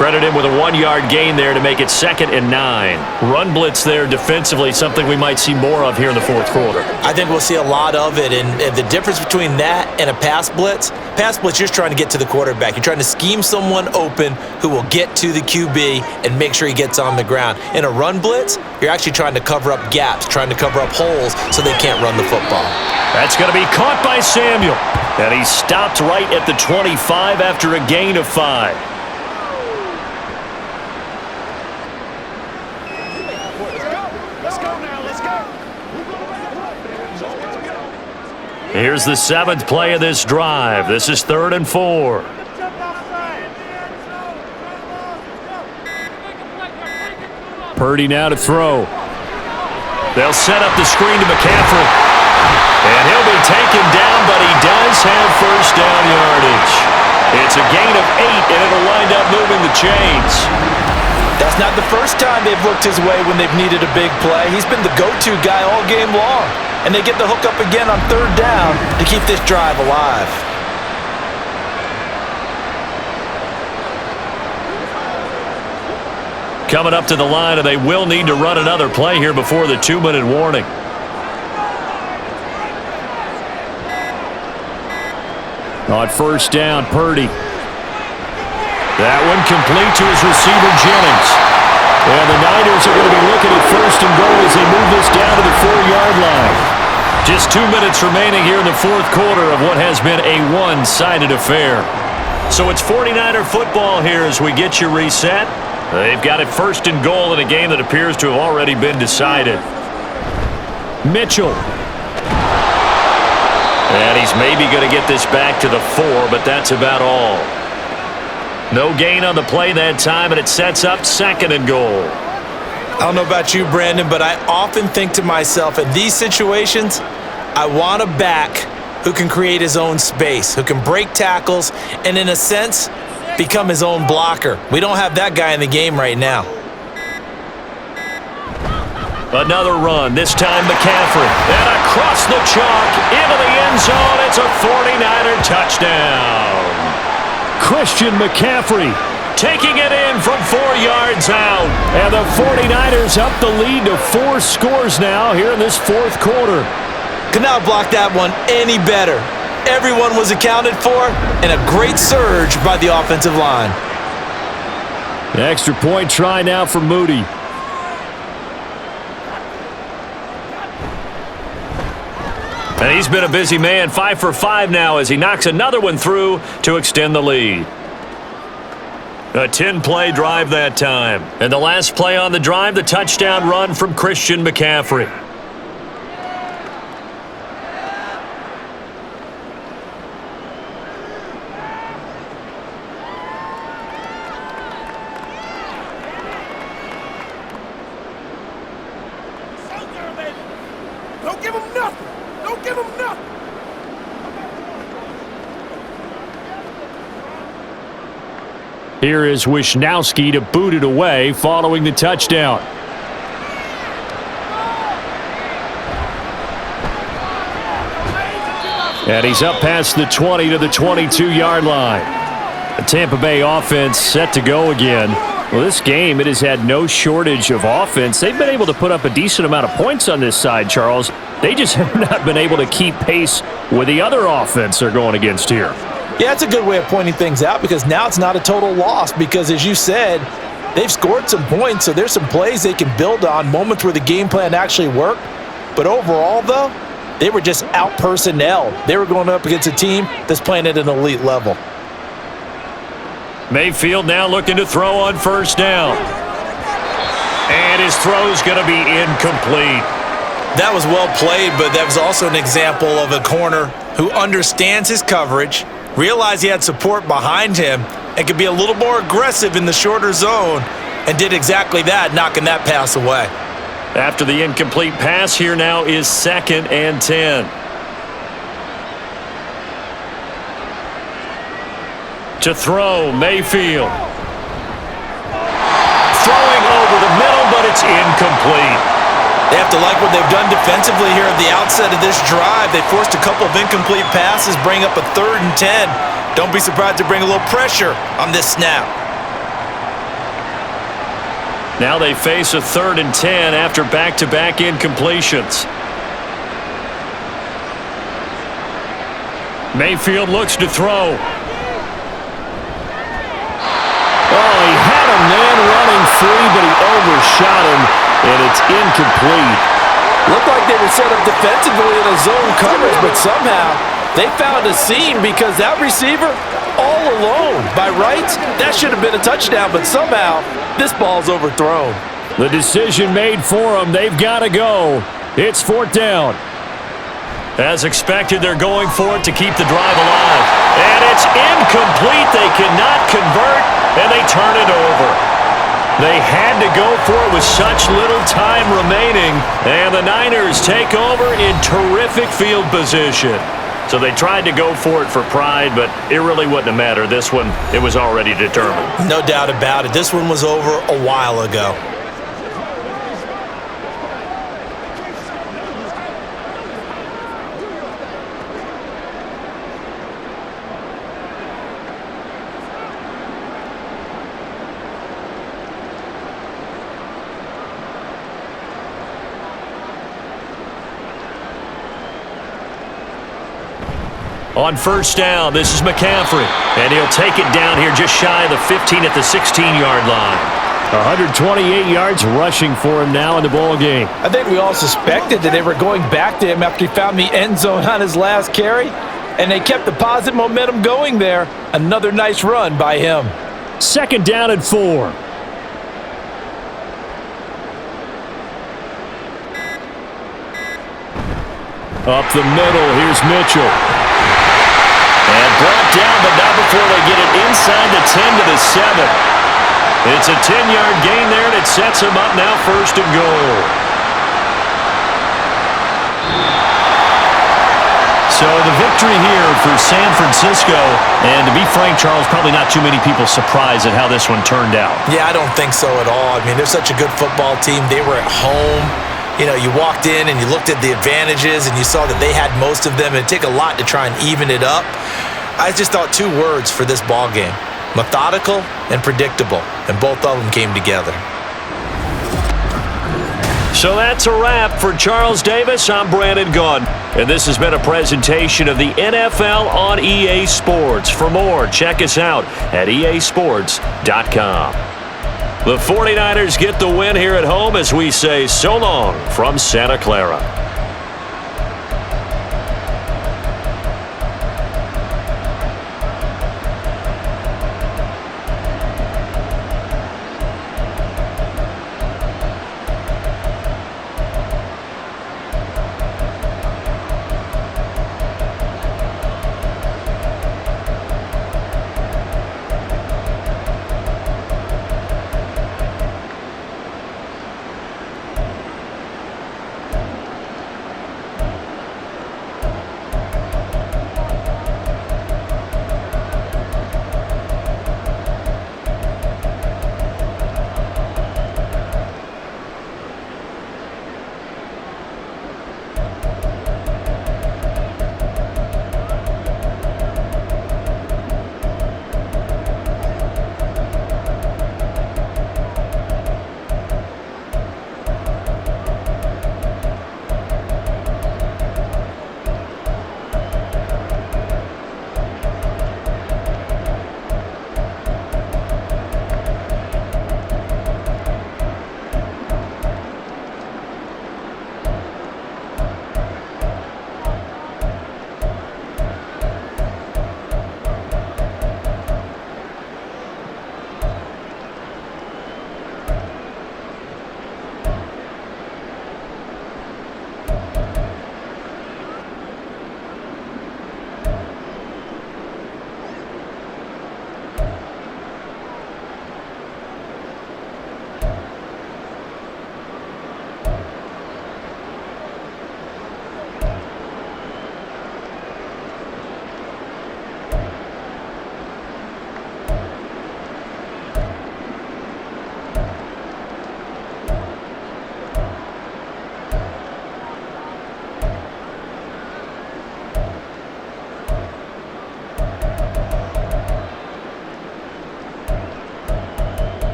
Speaker 2: Credit him with a 1-yard gain there to make it 2nd and 9. Run blitz there defensively, something we might see more of here in the 4th quarter.
Speaker 3: I think we'll see a lot of it, and the difference between that and a pass blitz, you're just trying to get to the quarterback. You're trying to scheme someone open who will get to the QB and make sure he gets on the ground. In a run blitz, you're actually trying to cover up gaps, trying to cover up holes so they can't run the football.
Speaker 2: That's going to be caught by Samuel. And he stopped right at the 25 after a gain of 5. Here's the 7th play of this drive. This is 3rd and 4. Purdy now to throw. They'll set up the screen to McCaffrey. And he'll be taken down, but he does have first down yardage. It's a gain of 8, and it'll wind up moving the chains.
Speaker 3: That's not the first time they've looked his way when they've needed a big play. He's been the go-to guy all game long. And they get the hook up again on 3rd down to keep this drive alive.
Speaker 2: Coming up to the line, and they will need to run another play here before the 2-minute warning. On 1st down, Purdy. That one complete to his receiver, Jennings. And the Niners are going to be looking at 1st and goal as they move this down to the 4-yard line. Just 2 minutes remaining here in the 4th quarter of what has been a one-sided affair. So it's 49er football here as we get you reset. They've got it 1st and goal in a game that appears to have already been decided. Mitchell. And he's maybe going to get this back to the 4, but that's about all. No gain on the play that time, and it sets up 2nd and goal.
Speaker 3: I don't know about you, Brandon, but I often think to myself, in these situations, I want a back who can create his own space, who can break tackles, and in a sense, become his own blocker. We don't have that guy in the game right now.
Speaker 2: Another run, this time McCaffrey. And across the chalk, into the end zone. It's a 49er touchdown. Christian McCaffrey taking it in from 4 yards out. And the 49ers up the lead to 4 scores now here in this fourth quarter.
Speaker 3: Could not block that one any better. Everyone was accounted for, and a great surge by the offensive line.
Speaker 2: The extra point try now for Moody. And he's been a busy man, 5 for 5 now as he knocks another one through to extend the lead. A 10-play drive that time. And the last play on the drive, the touchdown run from Christian McCaffrey.
Speaker 4: Don't give him nothing. Don't give him nothing.
Speaker 2: Here is Wisnowski to boot it away following the touchdown. And he's up past the 20 to the 22-yard line. The Tampa Bay offense set to go again. Well, this game, it has had no shortage of offense. They've been able to put up a decent amount of points on this side, Charles. They just have not been able to keep pace with the other offense they're going against here.
Speaker 3: Yeah, it's a good way of pointing things out because now it's not a total loss because, as you said, they've scored some points, so there's some plays they can build on, moments where the game plan actually worked. But overall, though, they were just out-personnelled. They were going up against a team that's playing at an elite level.
Speaker 2: Mayfield now looking to throw on first down. And his throw's going to be incomplete.
Speaker 3: That was well played, but that was also an example of a corner who understands his coverage, realized he had support behind him, and could be a little more aggressive in the shorter zone, and did exactly that, knocking that pass away.
Speaker 2: After the incomplete pass, here now is 2nd and 10. To throw, Mayfield. Throwing over the middle, but it's incomplete.
Speaker 3: They have to like what they've done defensively here at the outset of this drive. They forced a couple of incomplete passes, bring up a 3rd and 10. Don't be surprised to bring a little pressure on this snap.
Speaker 2: Now they face a 3rd and 10 after back-to-back incompletions. Mayfield looks to throw. Oh, he had a man running free, but he overshot him, and it's incomplete.
Speaker 3: Looked like they were set up defensively in a zone coverage, but somehow they found a seam because that receiver all alone. By rights, that should have been a touchdown, but somehow this ball's overthrown.
Speaker 2: The decision made for them. They've got to go. It's 4th down. As expected, they're going for it to keep the drive alive. And it's incomplete. They cannot convert, and they turn it over. They had to go for it with such little time remaining, and the Niners take over in terrific field position. So they tried to go for it for pride, but it really wouldn't have mattered. This one, it was already determined.
Speaker 3: No doubt about it. This one was over a while ago.
Speaker 2: On first down, this is McCaffrey, and he'll take it down here just shy of the 15 at the 16-yard line. 128 yards rushing for him now in the ball game.
Speaker 3: I think we all suspected that they were going back to him after he found the end zone on his last carry, and they kept the positive momentum going there. Another nice run by him.
Speaker 2: 2nd down and 4. Up the middle, here's Mitchell. And brought down, but not before they get it inside the 10 to the 7. It's a 10-yard gain there, and it sets them up now 1st and goal. So the victory here for San Francisco, and to be frank, Charles, probably not too many people surprised at how this one turned out.
Speaker 3: Yeah, I don't think so at all. I mean, they're such a good football team. They were at home. you walked in and you looked at the advantages and you saw that they had most of them, and it'd take a lot to try and even it up. I just thought 2 words for this ball game: methodical and predictable, and both of them came together.
Speaker 2: So that's a wrap. For Charles Davis, I'm Brandon Gunn, and this has been a presentation of the NFL on EA Sports. For more, check us out at easports.com. The 49ers get the win here at home as we say so long from Santa Clara.